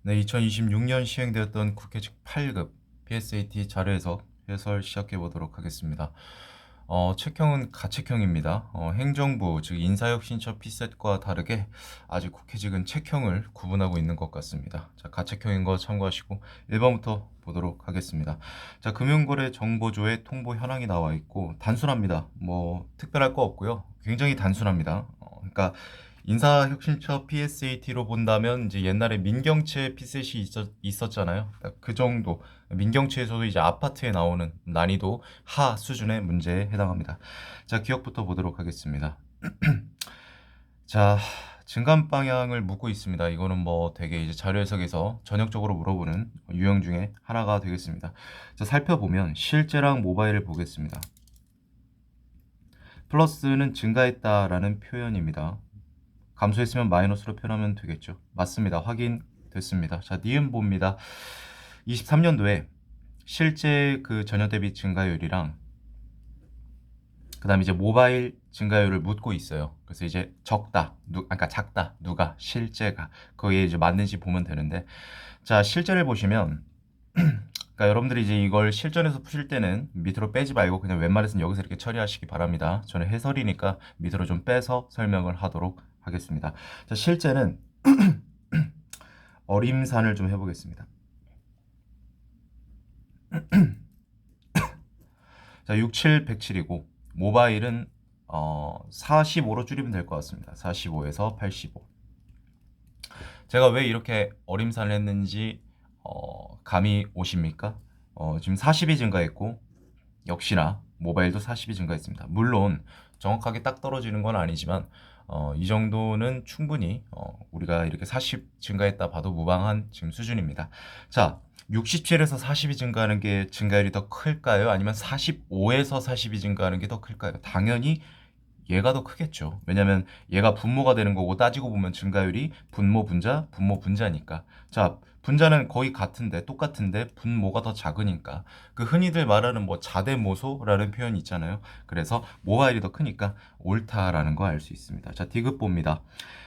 네, 2026년 시행되었던 국회직 8급 PSAT 자료해석 해설 시작해 보도록 하겠습니다. 책형은 가책형입니다. 행정부, 즉 인사혁신처 피셋과 다르게 아직 국회직은 책형을 구분하고 있는 것 같습니다. 자, 가책형인 거 참고하시고 1번부터 보도록 하겠습니다. 자, 금융거래 정보조회 통보 현황이 나와 있고 단순합니다. 뭐 특별할 거 없고요. 굉장히 단순합니다. 그러니까 인사혁신처 PSAT로 본다면 이제 옛날에 민경채 피셋이 있었잖아요. 그 정도. 민경채에서도 이제 아파트에 나오는 난이도 하 수준의 문제에 해당합니다. 자, 기억부터 보도록 하겠습니다. 자, 증감 방향을 묻고 있습니다. 이거는 뭐 되게 이제 자료 해석에서 전형적으로 물어보는 유형 중에 하나가 되겠습니다. 자, 살펴보면 실제랑 모바일을 보겠습니다. 플러스는 증가했다라는 표현입니다. 감소했으면 마이너스로 표현하면 되겠죠. 맞습니다. 확인됐습니다. 자, 니은 봅니다. 23년도에 실제 그 전년 대비 증가율이랑 그다음에 이제 모바일 증가율을 묻고 있어요. 그래서 이제 적다, 그러니까 작다, 누가 실제가 거기에 이제 맞는지 보면 되는데, 자, 실제를 보시면 그러니까 여러분들이 이제 이걸 실전에서 푸실 때는 밑으로 빼지 말고 그냥 웬만해서는 여기서 이렇게 처리하시기 바랍니다. 저는 해설이니까 밑으로 좀 빼서 설명을 하도록 하겠습니다. 자, 실제는 어림산을 좀 해보겠습니다. 자, 67, 107이고 모바일은 45로 줄이면 될 것 같습니다. 45에서 85. 제가 왜 이렇게 어림산을 했는지 감이 오십니까? 지금 40이 증가했고 역시나 모바일도 40이 증가했습니다. 물론 정확하게 딱 떨어지는 건 아니지만 이 정도는 충분히 우리가 이렇게 40 증가했다 봐도 무방한 지금 수준입니다. 자, 67에서 40이 증가하는 게 증가율이 더 클까요? 아니면 45에서 40이 증가하는 게 더 클까요? 당연히 얘가 더 크겠죠. 왜냐면 얘가 분모가 되는 거고 따지고 보면 증가율이 분모 분자, 분모 분자니까. 자, 분자는 거의 같은데 똑같은데 분모가 더 작으니까 그 흔히들 말하는 뭐 자대모소라는 표현이 있잖아요. 그래서 모바일이 더 크니까 옳다라는 거 알 수 있습니다. 자, 디귿 봅니다.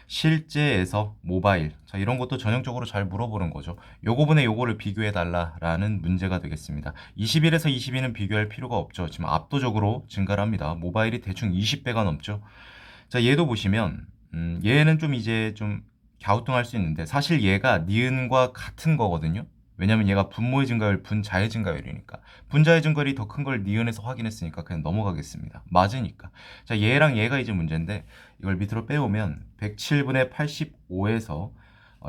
실제에서 모바일. 자, 이런 것도 전형적으로 잘 물어보는 거죠. 요거분의 요거를 비교해 달라라는 문제가 되겠습니다. 21에서 22는 비교할 필요가 없죠. 지금 압도적으로 증가를 합니다. 모바일이 대충 20배가 넘죠. 자, 얘도 보시면 얘는 좀 이제 좀 갸우뚱할 수 있는데 사실 얘가 니은과 같은 거거든요. 왜냐면 얘가 분모의 증가율, 분자의 증가율이니까. 분자의 증가율이 더 큰 걸 니은에서 확인했으니까 그냥 넘어가겠습니다. 맞으니까. 자, 얘랑 얘가 이제 문제인데 이걸 밑으로 빼오면 107분의 85에서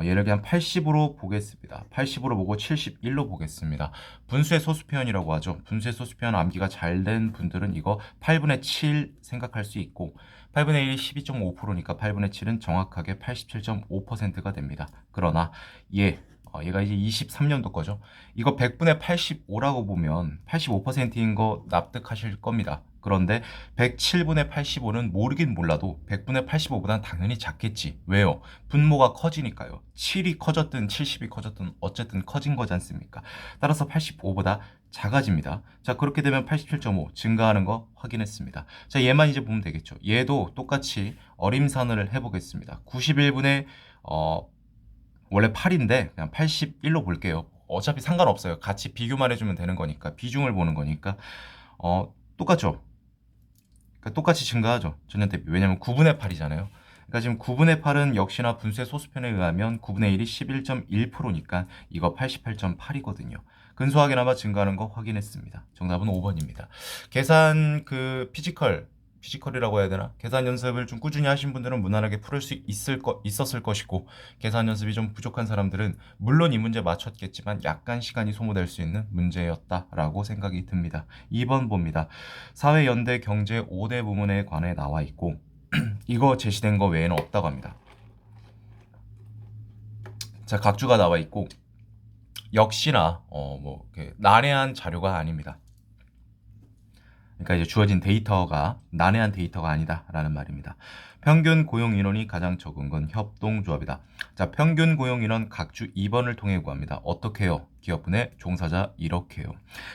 얘를 그냥 80으로 보겠습니다. 80으로 보고 71로 보겠습니다. 분수의 소수 표현이라고 하죠. 분수의 소수 표현 암기가 잘 된 분들은 이거 8분의 7 생각할 수 있고 8분의 1이 12.5%니까 8분의 7은 정확하게 87.5%가 됩니다. 그러나 얘가 이제 23년도 거죠. 이거 100분의 85라고 보면 85%인 거 납득하실 겁니다. 그런데 107분의 85는 모르긴 몰라도 100분의 85보단 당연히 작겠지. 왜요? 분모가 커지니까요. 7이 커졌든 70이 커졌든 어쨌든 커진 거지 않습니까? 따라서 85보다 작아집니다. 자, 그렇게 되면 87.5 증가하는 거 확인했습니다. 자, 얘만 이제 보면 되겠죠. 얘도 똑같이 어림산을 해보겠습니다. 91분의 원래 8인데 그냥 81로 볼게요. 어차피 상관없어요. 같이 비교만 해주면 되는 거니까 비중을 보는 거니까 똑같죠. 그러니까 똑같이 증가하죠. 전년 대비. 왜냐면 9분의 8이잖아요. 그러니까 지금 9분의 8은 역시나 분수의 소수편에 의하면 9분의 1이 11.1%니까 이거 88.8이거든요. 근소하게나마 증가하는 거 확인했습니다. 정답은 5번입니다. 계산 그 피지컬이라고 해야 되나? 계산 연습을 좀 꾸준히 하신 분들은 무난하게 풀을 수 있었을 것이고 계산 연습이 좀 부족한 사람들은 물론 이 문제 맞췄겠지만 약간 시간이 소모될 수 있는 문제였다라고 생각이 듭니다. 2번 봅니다. 사회연대 경제 5대 부문에 관해 나와 있고 이거 제시된 거 외에는 없다고 합니다. 자, 각주가 나와 있고 역시나 뭐 난해한 자료가 아닙니다. 그러니까 이제 주어진 데이터가 난해한 데이터가 아니다라는 말입니다. 평균 고용 인원이 가장 적은 건 협동조합이다. 자, 평균 고용 인원 각주 2번을 통해 구합니다. 어떻게 해요? 기업분의 종사자 이렇게 해요.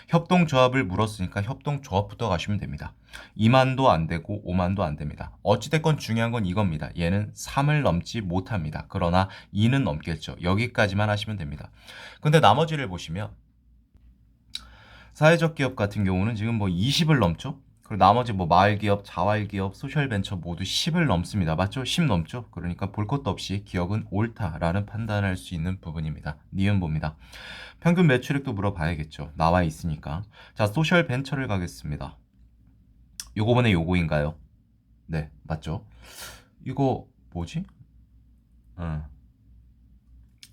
협동조합을 물었으니까 협동조합부터 가시면 됩니다. 2만도 안 되고 5만도 안 됩니다. 어찌됐건 중요한 건 이겁니다. 얘는 3을 넘지 못합니다. 그러나 2는 넘겠죠. 여기까지만 하시면 됩니다. 근데 나머지를 보시면 사회적 기업 같은 경우는 지금 뭐 20을 넘죠? 그리고 나머지 뭐 마을기업, 자활기업, 소셜벤처 모두 10을 넘습니다. 맞죠? 10 넘죠? 그러니까 볼 것도 없이 기업은 옳다라는 판단할 수 있는 부분입니다. 니은봅니다. 평균 매출액도 물어봐야겠죠. 나와 있으니까. 자, 소셜벤처를 가겠습니다. 요거번에 요거인가요? 네, 맞죠? 이거 뭐지?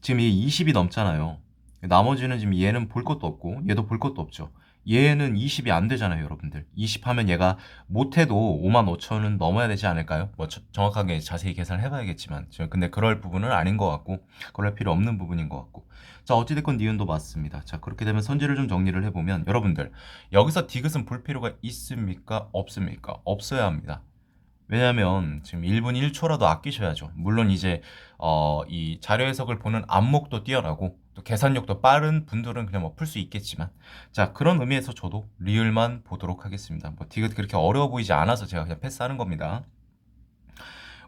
지금 이 20이 넘잖아요. 나머지는 지금 얘는 볼 것도 없고 얘도 볼 것도 없죠. 얘는 20이 안 되잖아요, 여러분들. 20 하면 얘가 못해도 5만 5천은 넘어야 되지 않을까요? 뭐 정확하게 자세히 계산을 해봐야겠지만 근데 그럴 부분은 아닌 것 같고 그럴 필요 없는 부분인 것 같고. 자, 어찌됐건 니은도 맞습니다. 자, 그렇게 되면 선지를 좀 정리를 해보면 여러분들 여기서 디귿은 볼 필요가 있습니까? 없습니까? 없어야 합니다. 왜냐면 지금 1분 1초라도 아끼셔야죠. 물론 이제 이 자료 해석을 보는 안목도 뛰어나고 또 계산력도 빠른 분들은 그냥 뭐 풀 수 있겠지만, 자, 그런 의미에서 저도 리을만 보도록 하겠습니다. 뭐 디귿 그렇게 어려워 보이지 않아서 제가 그냥 패스하는 겁니다.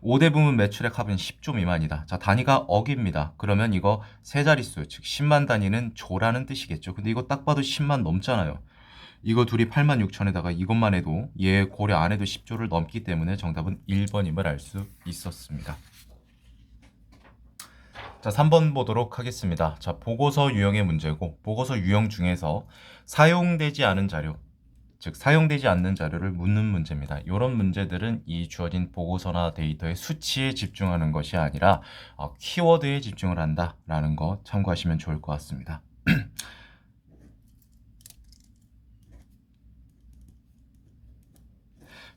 5대 부문 매출액 합은 10조 미만이다. 자, 단위가 억입니다. 그러면 이거 세 자릿수, 즉 10만 단위는 조라는 뜻이겠죠. 근데 이거 딱 봐도 10만 넘잖아요. 이거 둘이 8만 6천에다가 이것만 해도 얘 고려 안 해도 10조를 넘기 때문에 정답은 1번임을 알 수 있었습니다. 자, 3번 보도록 하겠습니다. 자, 보고서 유형의 문제고, 보고서 유형 중에서 사용되지 않은 자료, 즉 사용되지 않는 자료를 묻는 문제입니다. 이런 문제들은 이 주어진 보고서나 데이터의 수치에 집중하는 것이 아니라 키워드에 집중을 한다라는 거 참고하시면 좋을 것 같습니다.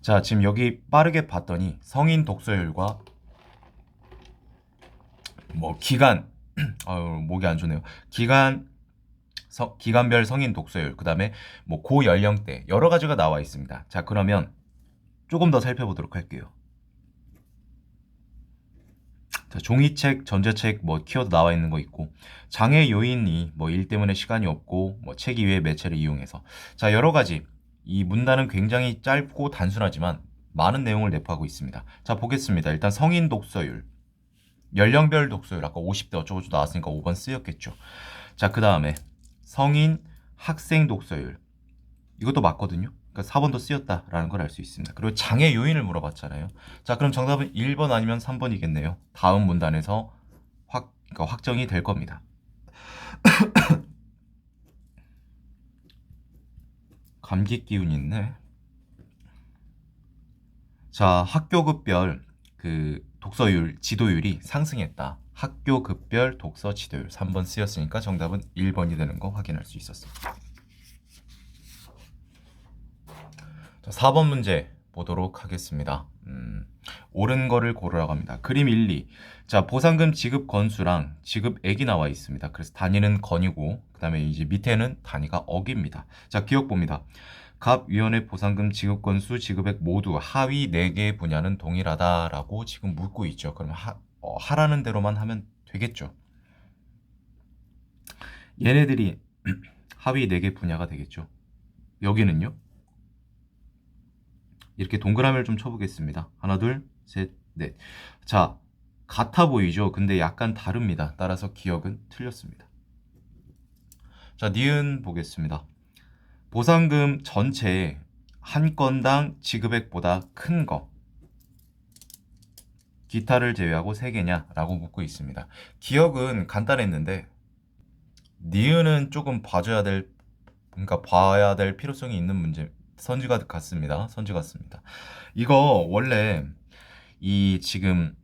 자, 지금 여기 빠르게 봤더니 성인 독서율과 뭐 기간, 목이 안 좋네요. 기간별 성인 독서율, 그 다음에 뭐 고연령대 여러 가지가 나와 있습니다. 자, 그러면 조금 더 살펴보도록 할게요. 자, 종이책, 전자책 뭐 키워드 나와 있는 거 있고, 장애 요인이 뭐 일 때문에 시간이 없고 뭐 책 이외의 매체를 이용해서, 자, 여러 가지. 이 문단은 굉장히 짧고 단순하지만 많은 내용을 내포하고 있습니다. 자, 보겠습니다. 일단 성인 독서율, 연령별 독서율, 아까 50대 어쩌고저쩌고 나왔으니까 5번 쓰였겠죠. 자, 그 다음에 성인 학생 독서율, 이것도 맞거든요. 그러니까 4번도 쓰였다라는 걸 알 수 있습니다. 그리고 장애 요인을 물어봤잖아요. 자, 그럼 정답은 1번 아니면 3번이겠네요. 다음 문단에서 그러니까 확정이 될 겁니다. 감기 기운이 있네. 자, 학교급별 그 독서율, 지도율이 상승했다. 학교급별 독서 지도율 3번 쓰였으니까 정답은 1번이 되는 거 확인할 수 있었습니다. 자, 4번 문제 보도록 하겠습니다. 옳은 거를 고르라고 합니다. 그림 1, 2. 자, 보상금 지급 건수랑 지급액이 나와 있습니다. 그래서 단위는 건이고, 그 다음에 이제 밑에는 단위가 억입니다. 자, 기억 봅니다. 갑위원회 보상금 지급 건수, 지급액 모두 하위 4개 분야는 동일하다라고 지금 묻고 있죠. 그럼 하라는 대로만 하면 되겠죠. 얘네들이 하위 4개 분야가 되겠죠. 여기는요. 이렇게 동그라미를 좀 쳐보겠습니다. 하나, 둘, 셋, 넷. 자, 같아 보이죠? 근데 약간 다릅니다. 따라서 기억은 틀렸습니다. 자, 니은 보겠습니다. 보상금 전체에 한 건당 지급액보다 큰 거, 기타를 제외하고 3개냐? 라고 묻고 있습니다. 기억은 간단했는데 니은은 조금 그러니까 봐야 될 필요성이 있는 문제, 선지 같습니다. 이거 원래 지금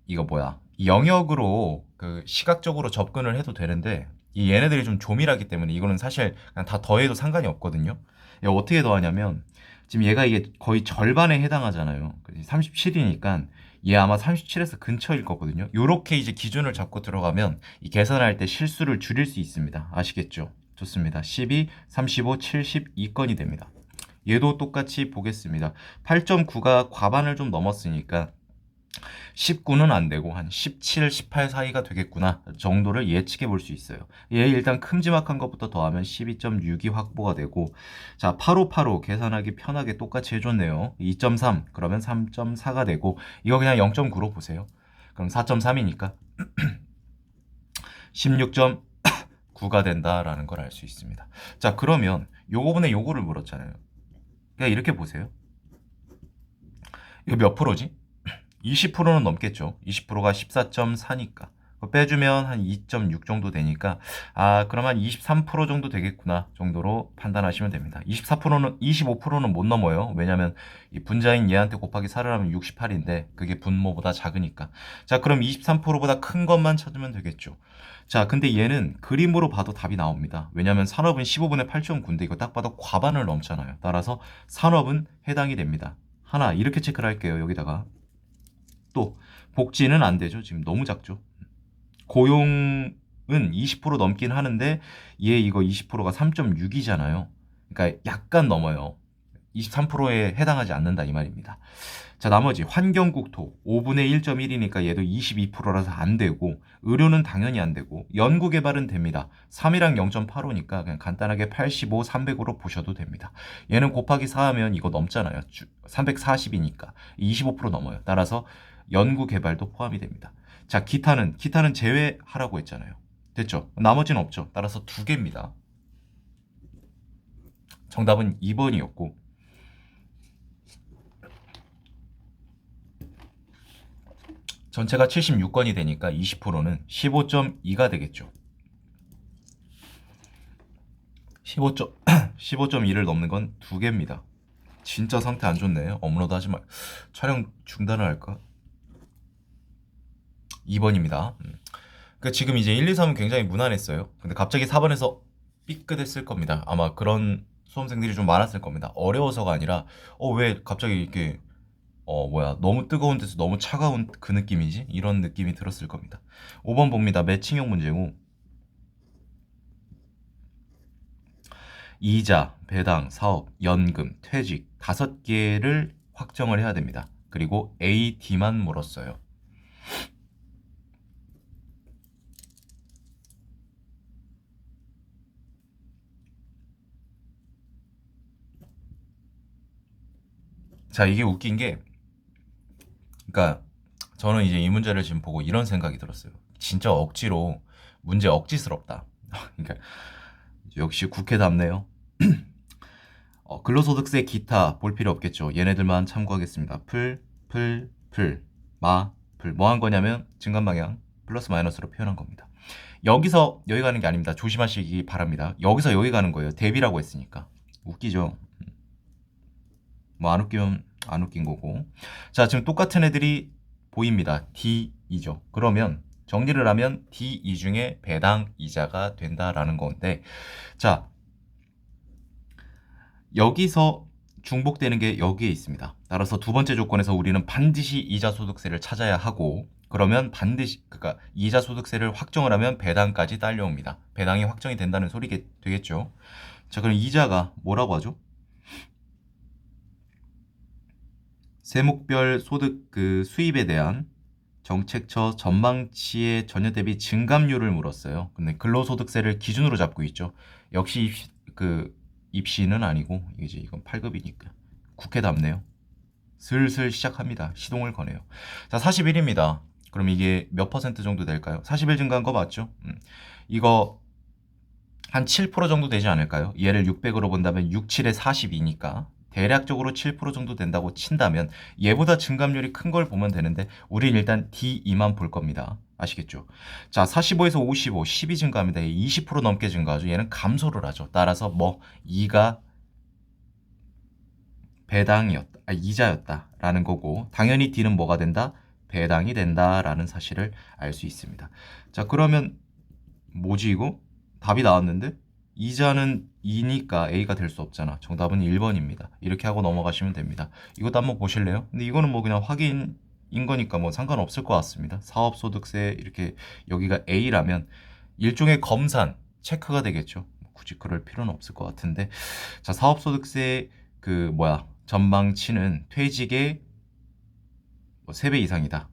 이거 뭐야? 영역으로 그 시각적으로 접근을 해도 되는데 이 얘네들이 좀 조밀하기 때문에 이거는 사실 그냥 다 더해도 상관이 없거든요. 이거 어떻게 더하냐면 지금 얘가 이게 거의 절반에 해당하잖아요. 37이니까 얘 아마 37에서 근처일 거거든요. 요렇게 이제 기준을 잡고 들어가면 이 계산할 때 실수를 줄일 수 있습니다. 아시겠죠? 좋습니다. 12, 35, 72건이 됩니다. 얘도 똑같이 보겠습니다. 8.9가 과반을 좀 넘었으니까 19는 안 되고 한 17, 18 사이가 되겠구나 정도를 예측해 볼 수 있어요. 얘 일단 큼지막한 것부터 더하면 12.6이 확보가 되고, 자 8585 계산하기 편하게 똑같이 해줬네요. 2.3 그러면 3.4가 되고, 이거 그냥 0.9로 보세요. 그럼 4.3이니까 16.9가 된다라는 걸 알 수 있습니다. 자 그러면 요거분에 요거를 물었잖아요. 그냥 이렇게 보세요. 이거 몇 프로지? 20%는 넘겠죠. 20%가 14.4니까. 빼주면 한 2.6 정도 되니까, 아, 그럼 한 23% 정도 되겠구나 정도로 판단하시면 됩니다. 25%는 못 넘어요. 왜냐면 이 분자인 얘한테 곱하기 4를 하면 68인데 그게 분모보다 작으니까. 자, 그럼 23%보다 큰 것만 찾으면 되겠죠. 자, 근데 얘는 그림으로 봐도 답이 나옵니다. 왜냐면 산업은 15분의 8.9인데 이거 딱 봐도 과반을 넘잖아요. 따라서 산업은 해당이 됩니다. 하나, 이렇게 체크를 할게요. 여기다가. 또 복지는 안 되죠. 지금 너무 작죠. 고용은 20% 넘긴 하는데 얘 이거 20%가 3.6이잖아요. 그러니까 약간 넘어요. 23%에 해당하지 않는다 이 말입니다. 자, 나머지 환경국토 5분의 1.1이니까 얘도 22%라서 안 되고, 의료는 당연히 안 되고, 연구개발은 됩니다. 3이랑 0.85니까 그냥 간단하게 85, 300으로 보셔도 됩니다. 얘는 곱하기 4하면 이거 넘잖아요. 340이니까 25% 넘어요. 따라서 연구개발도 포함이 됩니다. 자, 기타는 제외하라고 했잖아요. 됐죠? 나머지는 없죠. 따라서 두 개입니다. 정답은 2번이었고, 전체가 76건이 되니까 20%는 15.2가 되겠죠. 15.2를 넘는 건 두 개입니다. 진짜 상태 안 좋네. 업로드 하지 말. 촬영 중단을 할까? 2번입니다. 그러니까 지금 이제 1, 2, 3은 굉장히 무난했어요. 근데 갑자기 4번에서 삐끗했을 겁니다. 아마 그런 수험생들이 좀 많았을 겁니다. 어려워서가 아니라 왜 갑자기 이렇게 너무 뜨거운 데서 너무 차가운 그 느낌이지? 이런 느낌이 들었을 겁니다. 5번 봅니다. 매칭형 문제고, 이자, 배당, 사업, 연금, 퇴직 5개를 확정을 해야 됩니다. 그리고 A, D만 물었어요. 자, 이게 웃긴 게, 그러니까 저는 이제 이 문제를 지금 보고 이런 생각이 들었어요. 진짜 억지로 문제 억지스럽다. 그러니까 역시 국회답네요. 근로소득세 기타 볼 필요 없겠죠. 얘네들만 참고하겠습니다. 뭐 한 거냐면 증감 방향 플러스 마이너스로 표현한 겁니다. 여기서 여기 가는 게 아닙니다. 조심하시기 바랍니다. 여기서 여기 가는 거예요. 대비라고 했으니까. 웃기죠. 뭐 안 웃기면 안 웃긴 거고. 자, 지금 똑같은 애들이 보입니다. D2죠. 그러면 정리를 하면 D2 중에 배당 이자가 된다라는 건데, 자, 여기서 중복되는 게 여기에 있습니다. 따라서 두 번째 조건에서 우리는 반드시 이자 소득세를 찾아야 하고, 그러면 반드시 그러니까 이자 소득세를 확정을 하면 배당까지 딸려옵니다. 배당이 확정이 된다는 소리 되겠죠. 자, 그럼 이자가 뭐라고 하죠? 세목별 소득 그 수입에 대한 정책처 전망치의 전년 대비 증감률을 물었어요. 근데 근로소득세를 기준으로 잡고 있죠. 역시 입시는 아니고 이제 이건 8급이니까 국회답네요. 슬슬 시작합니다. 시동을 거네요. 자, 41입니다. 그럼 이게 몇 퍼센트 정도 될까요? 41 증가한 거 맞죠? 이거 한 7% 정도 되지 않을까요? 얘를 600으로 본다면 6, 7에 42니까 대략적으로 7% 정도 된다고 친다면 얘보다 증감률이 큰 걸 보면 되는데 우린 일단 D2만 볼 겁니다. 아시겠죠? 자, 45에서 55, 12 증가합니다. 20% 넘게 증가하죠. 얘는 감소를 하죠. 따라서 2가 이자였다라는 거고, 당연히 D는 뭐가 된다? 배당이 된다라는 사실을 알 수 있습니다. 자, 그러면 뭐지 이거? 답이 나왔는데 이자는 2니까 A가 될 수 없잖아. 정답은 1번입니다. 이렇게 하고 넘어가시면 됩니다. 이것도 한번 보실래요? 근데 이거는 뭐 그냥 확인인 거니까 뭐 상관없을 것 같습니다. 사업소득세 이렇게 여기가 A라면 일종의 검산, 체크가 되겠죠. 굳이 그럴 필요는 없을 것 같은데, 자, 사업소득세 그 뭐야 전망치는 퇴직의 뭐 3배 이상이다.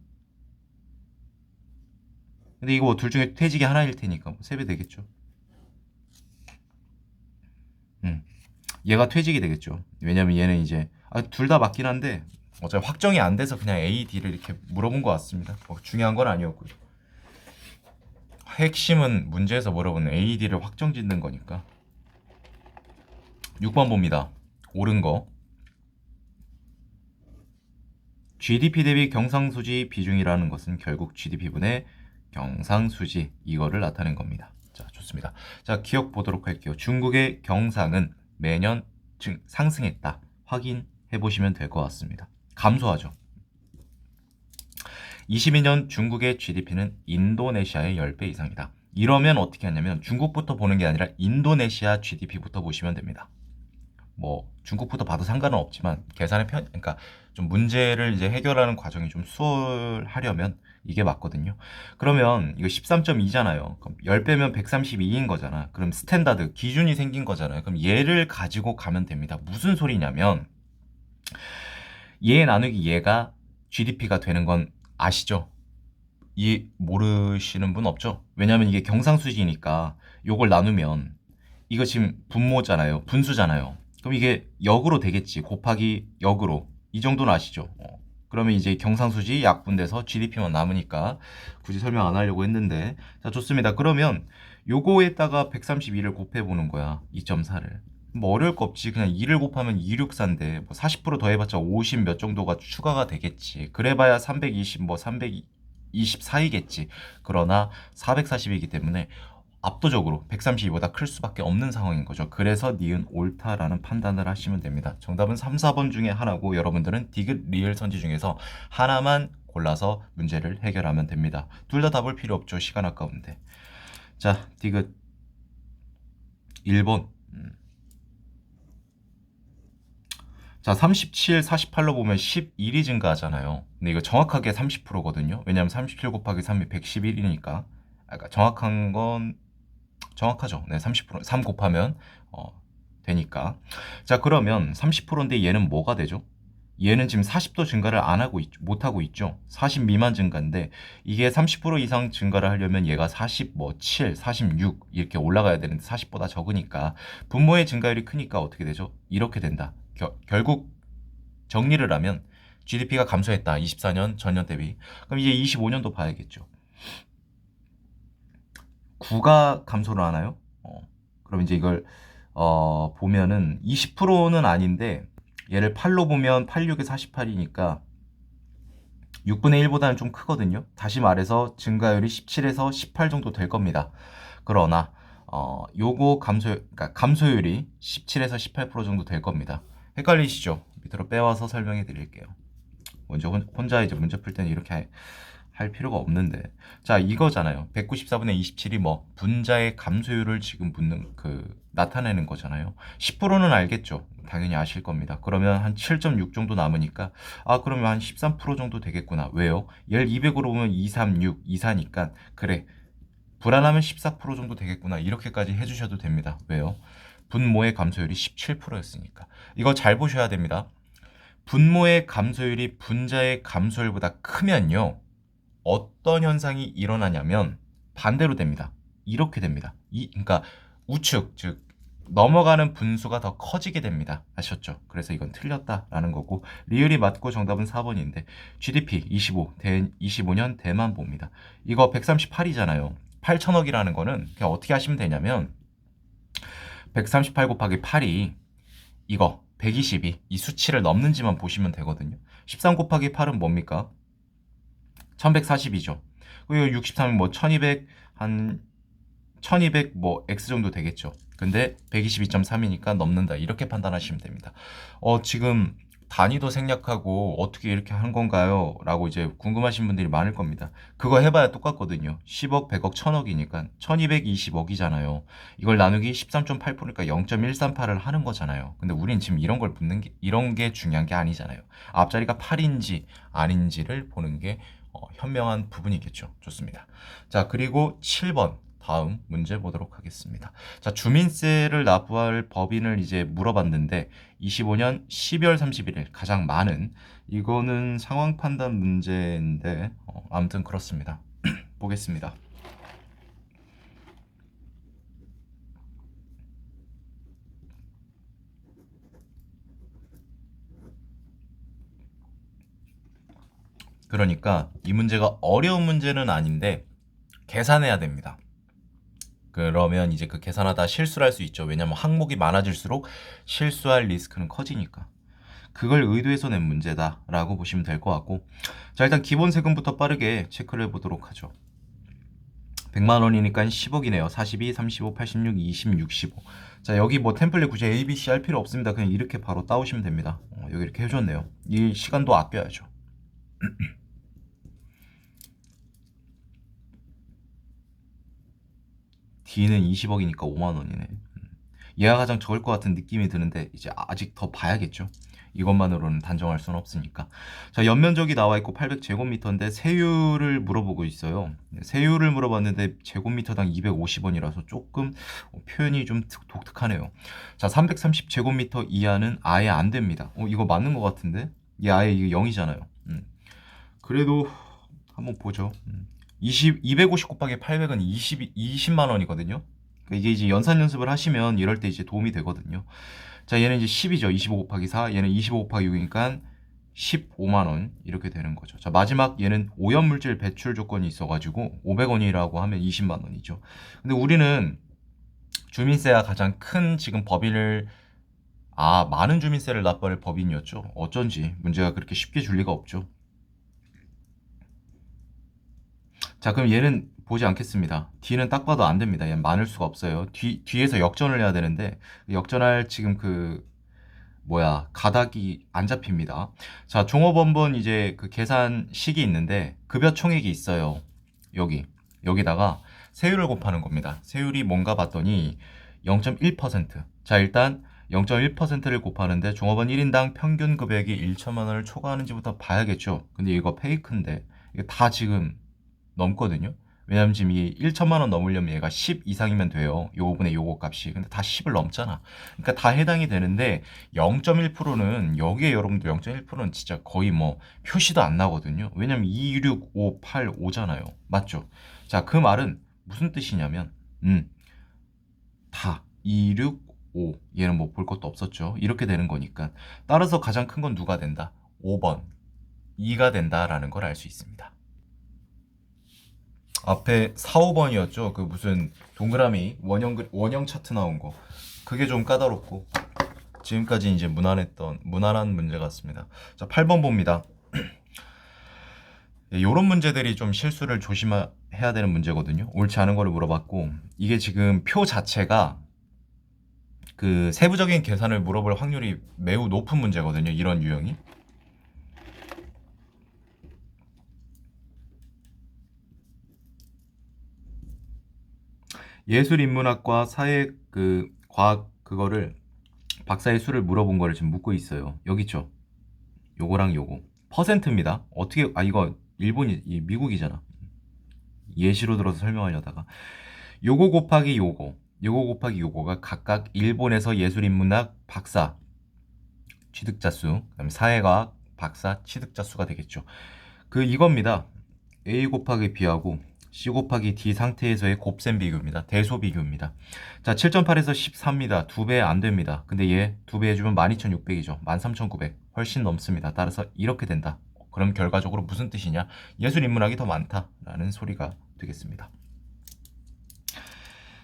근데 이거 뭐 둘 중에 퇴직이 하나일 테니까 뭐 3배 되겠죠. 얘가 퇴직이 되겠죠. 왜냐면 얘는 이제 둘 다 맞긴 한데 어차피 확정이 안 돼서 그냥 A, D를 이렇게 물어본 것 같습니다. 뭐 중요한 건 아니었고요. 핵심은 문제에서 물어보는 A, D를 확정 짓는 거니까. 6번 봅니다. 옳은 거. GDP 대비 경상수지 비중이라는 것은 결국 GDP분의 경상수지 이거를 나타낸 겁니다. 자, 좋습니다. 자, 기억 보도록 할게요. 중국의 경상은 매년 상승했다. 확인해 보시면 될 것 같습니다. 감소하죠. 22년 중국의 GDP는 인도네시아의 10배 이상이다. 이러면 어떻게 하냐면 중국부터 보는 게 아니라 인도네시아 GDP부터 보시면 됩니다. 뭐 중국부터 봐도 상관은 없지만 계산의 그러니까 좀 문제를 이제 해결하는 과정이 좀 수월하려면 이게 맞거든요. 그러면 이거 13.2잖아요. 그럼 10배면 132인 거잖아. 그럼 스탠다드 기준이 생긴 거잖아요. 그럼 얘를 가지고 가면 됩니다. 무슨 소리냐면 얘 나누기 얘가 GDP가 되는 건 아시죠? 이 모르시는 분 없죠? 왜냐면 이게 경상수지니까 요걸 나누면 이거 지금 분모잖아요. 분수잖아요. 그럼 이게 역으로 되겠지. 곱하기 역으로. 이 정도는 아시죠? 그러면 이제 경상수지 약분돼서 GDP만 남으니까 굳이 설명 안 하려고 했는데 자 좋습니다. 그러면 요거에다가 132를 곱해보는 거야. 2.4를. 뭐 어려울 거 없지. 그냥 2를 곱하면 264인데 뭐 40% 더해봤자 50 몇 정도가 추가가 되겠지. 그래봐야 320 뭐 324이겠지. 그러나 440이기 때문에 압도적으로 132보다 클 수밖에 없는 상황인 거죠. 그래서 니은 옳다라는 판단을 하시면 됩니다. 정답은 3, 4번 중에 하나고 여러분들은 디귿, 리을, 선지 중에서 하나만 골라서 문제를 해결하면 됩니다. 둘 다 답을 필요 없죠. 시간 아까운데. 자, 디귿 1번. 자, 37, 48로 보면 11이 증가하잖아요. 근데 이거 정확하게 30%거든요. 왜냐면 37 곱하기 3이 111이니까. 그러니까 정확한 건 정확하죠. 네, 30%, 3 곱하면 되니까. 자, 그러면 30%인데 얘는 뭐가 되죠? 얘는 지금 40도 증가를 안 하고 못 하고 있죠. 40 미만 증가인데 이게 30% 이상 증가를 하려면 얘가 40, 뭐 7, 46 이렇게 올라가야 되는데 40보다 적으니까 분모의 증가율이 크니까 어떻게 되죠? 이렇게 된다. 결국 정리를 하면 GDP가 감소했다. 24년 전년 대비. 그럼 이제 25년도 봐야겠죠. 9가 감소를 하나요? 그럼 이제 이걸 보면은 20%는 아닌데 얘를 8로 보면 8, 6에 48이니까 6분의 1보다는 좀 크거든요. 다시 말해서 증가율이 17에서 18 정도 될 겁니다. 그러나 요거 그러니까 감소율이 17에서 18% 정도 될 겁니다. 헷갈리시죠? 밑으로 빼와서 설명해 드릴게요. 먼저 혼자 이제 문제 풀 때는 이렇게 할 필요가 없는데 자 이거잖아요. 194분의 27이 뭐 분자의 감소율을 지금 나타내는 거잖아요. 10%는 알겠죠. 당연히 아실 겁니다. 그러면 한 7.6 정도 남으니까 그러면 한 13% 정도 되겠구나. 왜요? 얘를 200으로 보면 236, 24니까 그래 불안하면 14% 정도 되겠구나. 이렇게까지 해주셔도 됩니다. 왜요? 분모의 감소율이 17%였으니까 이거 잘 보셔야 됩니다. 분모의 감소율이 분자의 감소율보다 크면요. 어떤 현상이 일어나냐면 반대로 됩니다. 이렇게 됩니다. 그러니까 우측, 즉 넘어가는 분수가 더 커지게 됩니다. 아셨죠? 그래서 이건 틀렸다라는 거고 리을이 맞고 정답은 4번인데 GDP 25년 대만 봅니다. 이거 138이잖아요. 8천억이라는 거는 그냥 어떻게 하시면 되냐면 138 곱하기 8이 이거 122, 이 수치를 넘는지만 보시면 되거든요. 13 곱하기 8은 뭡니까? 1140이죠. 그리고 63은 뭐 1200, 한 1200 뭐 X 정도 되겠죠. 근데 122.3이니까 넘는다. 이렇게 판단하시면 됩니다. 지금 단위도 생략하고 어떻게 이렇게 한 건가요? 라고 이제 궁금하신 분들이 많을 겁니다. 그거 해봐야 똑같거든요. 10억, 100억, 1000억이니까 1220억이잖아요. 이걸 나누기 13.8%니까 0.138을 하는 거잖아요. 근데 우린 지금 이런 게 중요한 게 아니잖아요. 앞자리가 8인지 아닌지를 보는 게 현명한 부분이겠죠. 좋습니다. 자, 그리고 7번 다음 문제 보도록 하겠습니다. 자, 주민세를 납부할 법인을 이제 물어봤는데 25년 12월 31일 가장 많은 이거는 상황 판단 문제인데 아무튼 그렇습니다. 보겠습니다. 그러니까 이 문제가 어려운 문제는 아닌데 계산해야 됩니다. 그러면 이제 그 계산하다 실수를 할 수 있죠. 왜냐면 항목이 많아질수록 실수할 리스크는 커지니까. 그걸 의도해서 낸 문제다라고 보시면 될 것 같고, 자, 일단 기본 세금부터 빠르게 체크를 해보도록 하죠. 100만 원이니까 10억이네요. 42, 35, 86, 20, 65. 자, 여기 뭐 템플릿 굳이 A, B, C 할 필요 없습니다. 그냥 이렇게 바로 따오시면 됩니다. 여기 이렇게 해줬네요. 이 시간도 아껴야죠. D는 20억이니까 5만 원이네. 얘가 가장 적을 것 같은 느낌이 드는데 이제 아직 더 봐야겠죠. 이것만으로는 단정할 수는 없으니까. 자, 연면적이 나와 있고 800제곱미터인데 세율을 물어보고 있어요. 세율을 물어봤는데 제곱미터당 250원이라서 조금 표현이 좀 독특하네요. 자, 330제곱미터 이하는 아예 안 됩니다. 이거 맞는 것 같은데? 얘 아예 이게 0이잖아요. 그래도 한번 보죠. 250 곱하기 800은 20만 원이거든요. 이게 이제 연산 연습을 하시면 이럴 때 이제 도움이 되거든요. 자, 얘는 이제 10이죠. 25 곱하기 4. 얘는 25 곱하기 6이니까 15만 원 이렇게 되는 거죠. 자, 마지막 얘는 오염물질 배출 조건이 있어가지고 500원이라고 하면 20만 원이죠. 근데 우리는 주민세가 가장 큰 지금 법인을 많은 주민세를 납부할 법인이었죠. 어쩐지 문제가 그렇게 쉽게 줄 리가 없죠. 자, 그럼 얘는 보지 않겠습니다. D는 딱 봐도 안 됩니다. 얘는 많을 수가 없어요. 뒤에서 역전을 해야 되는데 역전할 지금 가닥이 안 잡힙니다. 자, 종업원본 이제 그 계산식이 있는데 급여 총액이 있어요. 여기다가 세율을 곱하는 겁니다. 세율이 뭔가 봤더니 0.1%. 자, 일단 0.1%를 곱하는데 종업원 1인당 평균 금액이 1천만 원을 초과하는지부터 봐야겠죠. 근데 이거 페이크인데 이게 다 지금 넘거든요. 왜냐면 지금 이 1천만 원 넘으려면 얘가 10 이상이면 돼요. 요거분의 요거 값이. 근데 다 10을 넘잖아. 그러니까 다 해당이 되는데 0.1%는 여기에 여러분들 0.1%는 진짜 거의 뭐 표시도 안 나거든요. 왜냐면 2, 6, 5, 8, 5잖아요. 맞죠? 자, 그 말은 무슨 뜻이냐면 다 2, 6, 5 얘는 뭐 볼 것도 없었죠. 이렇게 되는 거니까 따라서 가장 큰 건 누가 된다? 5번 2가 된다라는 걸 알 수 있습니다. 앞에 4, 5번이었죠. 그 무슨 동그라미 원형 차트 나온 거. 그게 좀 까다롭고 지금까지 이제 무난한 문제 같습니다. 자, 8번 봅니다. 이런 문제들이 좀 실수를 조심해야 되는 문제거든요. 옳지 않은 거를 물어봤고 이게 지금 표 자체가 그 세부적인 계산을 물어볼 확률이 매우 높은 문제거든요. 이런 유형이. 예술인문학과 사회 과학 그거를 박사의 수를 물어본 거를 지금 묻고 있어요. 여기 있죠. 요거랑 요거 퍼센트입니다. 어떻게 이거 일본이 미국이잖아. 예시로 들어서 설명하려다가 요거 곱하기 요거 곱하기 요거가 각각 일본에서 예술인문학 박사 취득자 수, 그다음에 사회과학 박사 취득자 수가 되겠죠. 이겁니다. A 곱하기 B하고 C 곱하기 D 상태에서의 곱셈 비교입니다. 대소 비교입니다. 자, 7.8에서 14입니다. 2배 안 됩니다. 근데 얘 2배 해주면 12,600이죠. 13,900. 훨씬 넘습니다. 따라서 이렇게 된다. 그럼 결과적으로 무슨 뜻이냐? 예술인문학이 더 많다라는 소리가 되겠습니다.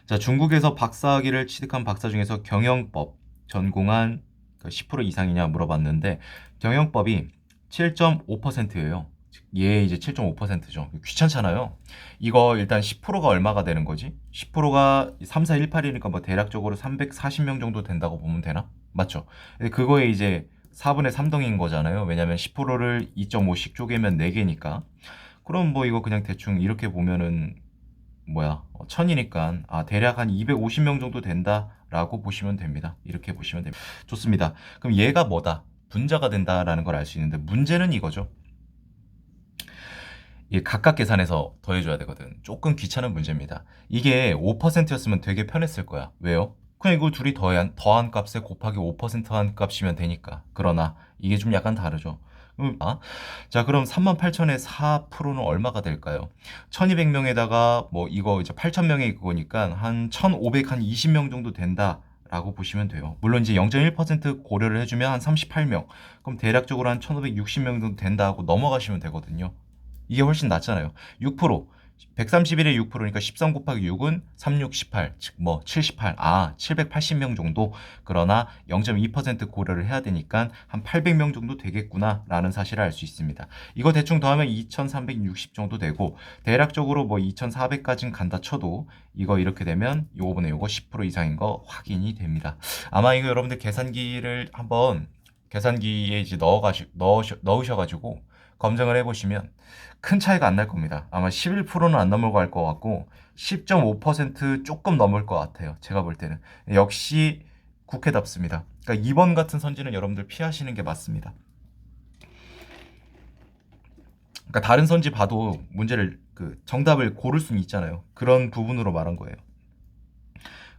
자, 중국에서 박사학위를 취득한 박사 중에서 경영법 전공한 10% 이상이냐 물어봤는데 경영법이 7.5%예요. 얘 이제 7.5%죠. 귀찮잖아요. 이거 일단 10%가 얼마가 되는 거지? 10%가 3418이니까 뭐 대략적으로 340명 정도 된다고 보면 되나? 맞죠? 근데 그거에 이제 4분의 3등인 거잖아요. 왜냐면 10%를 2.5씩 쪼개면 4개니까. 그럼 뭐 이거 그냥 대충 이렇게 보면은 1000이니까 대략 한 250명 정도 된다라고 보시면 됩니다. 이렇게 보시면 됩니다. 좋습니다. 그럼 얘가 뭐다? 분자가 된다라는 걸 알 수 있는데 문제는 이거죠. 이게 각각 계산해서 더해줘야 되거든. 조금 귀찮은 문제입니다. 이게 5%였으면 되게 편했을 거야. 왜요? 그냥 이걸 둘이 더한 값에 곱하기 5%한 값이면 되니까. 그러나 이게 좀 약간 다르죠. 자, 그럼 38,000에 4%는 얼마가 될까요? 1200명에다가 뭐 이거 이제 8,000명의 그거니까 한 1,500, 한 20명 정도 된다. 라고 보시면 돼요. 물론 이제 0.1% 고려를 해주면 한 38명. 그럼 대략적으로 한 1,560명 정도 된다 하고 넘어가시면 되거든요. 이게 훨씬 낫잖아요. 6%. 131에 6%니까 13 곱하기 6은 36, 18, 즉 뭐 78, 780명 정도. 그러나 0.2% 고려를 해야 되니까 한 800명 정도 되겠구나라는 사실을 알 수 있습니다. 이거 대충 더하면 2360 정도 되고 대략적으로 뭐 2400까지는 간다 쳐도 이거 이렇게 되면 요거분의 요거 10% 이상인 거 확인이 됩니다. 아마 이거 여러분들 계산기를 한번 계산기에 이제 넣으셔가지고 검증을 해보시면 큰 차이가 안 날 겁니다. 아마 11%는 안 넘을 것 같고 10.5% 조금 넘을 것 같아요. 제가 볼 때는. 역시 국회답습니다. 그러니까 2번 같은 선지는 여러분들 피하시는 게 맞습니다. 그러니까 다른 선지 봐도 문제를 정답을 고를 수는 있잖아요. 그런 부분으로 말한 거예요.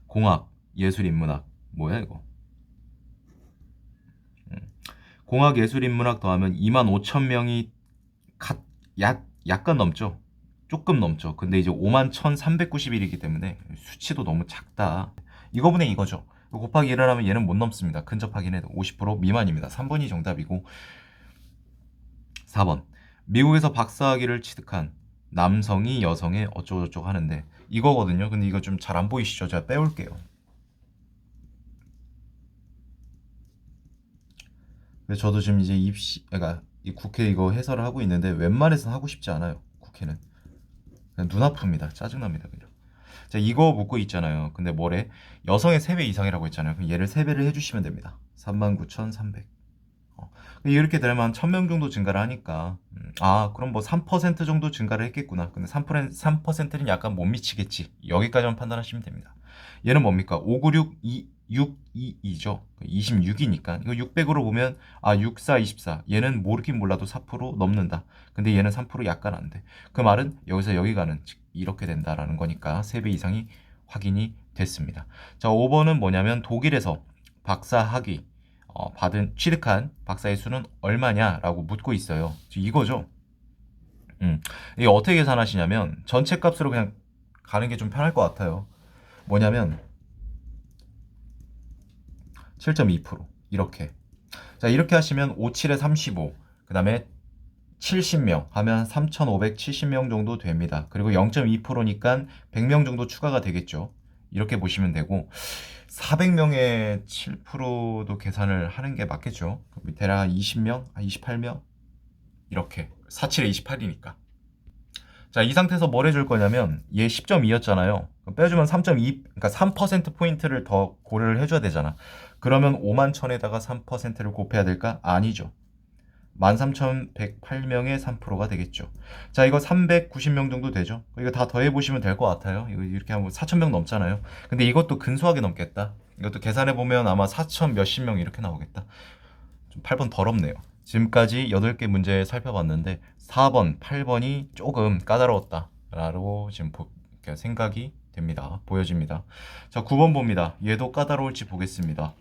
공학, 예술, 인문학 뭐야 이거? 공학, 예술, 인문학 더하면 25,000명이 약간 넘죠. 조금 넘죠. 근데 이제 51,391이기 때문에 수치도 너무 작다. 이거분의 이거죠. 곱하기 1을 하면 얘는 못 넘습니다. 근접하긴 해도 50% 미만입니다. 3번이 정답이고 4번. 미국에서 박사학위를 취득한 남성이 여성의 어쩌고저쩌고 하는데 이거거든요. 근데 이거 좀 잘 안 보이시죠? 제가 빼올게요. 근데 저도 지금 이제 그러니까 이 국회 이거 해설을 하고 있는데 웬만해서는 하고 싶지 않아요. 국회는. 그냥 눈 아픕니다. 짜증납니다. 그냥. 자, 이거 묻고 있잖아요. 근데 뭐래? 여성의 3배 이상이라고 했잖아요. 그럼 얘를 3배를 해주시면 됩니다. 39,300. 이렇게 되면 1,000명 정도 증가를 하니까 그럼 뭐 3% 정도 증가를 했겠구나. 근데 3%는 약간 못 미치겠지. 여기까지만 판단하시면 됩니다. 얘는 뭡니까? 596, 622죠. 26이니까 이거 600으로 보면 64, 24. 얘는 모르긴 몰라도 4% 넘는다. 근데 얘는 3% 약간 안 돼. 그 말은 여기서 여기 가는 즉 이렇게 된다라는 거니까 3배 이상이 확인이 됐습니다. 자, 5번은 뭐냐면 독일에서 박사 학위 취득한 박사의 수는 얼마냐라고 묻고 있어요. 이거죠. 이게 어떻게 계산하시냐면 전체 값으로 그냥 가는 게 좀 편할 것 같아요. 뭐냐면 7.2% 이렇게. 자, 이렇게 하시면 57에 35, 그 다음에 70명 하면 3,570명 정도 됩니다. 그리고 0.2%니까 100명 정도 추가가 되겠죠. 이렇게 보시면 되고 400명에 7%도 계산을 하는 게 맞겠죠. 대략 한 20명, 한 28명 이렇게 47에 28이니까. 자, 이 상태에서 뭘 해줄 거냐면 얘 10.2였잖아요. 빼주면 3.2, 그러니까 3%포인트를 더 고려를 해줘야 되잖아. 그러면 5만 1000에다가 3%를 곱해야 될까? 아니죠. 13,108명의 3%가 되겠죠. 자, 이거 390명 정도 되죠. 이거 다 더해보시면 될 것 같아요. 이거 이렇게 하면 4,000명 넘잖아요. 근데 이것도 근소하게 넘겠다. 이것도 계산해보면 아마 4,000 몇십 명 이렇게 나오겠다. 좀 8번 더럽네요. 지금까지 8개 문제 살펴봤는데 4번, 8번이 조금 까다로웠다 라고 지금 생각이 됩니다. 보여집니다. 자, 9번 봅니다. 얘도 까다로울지 보겠습니다.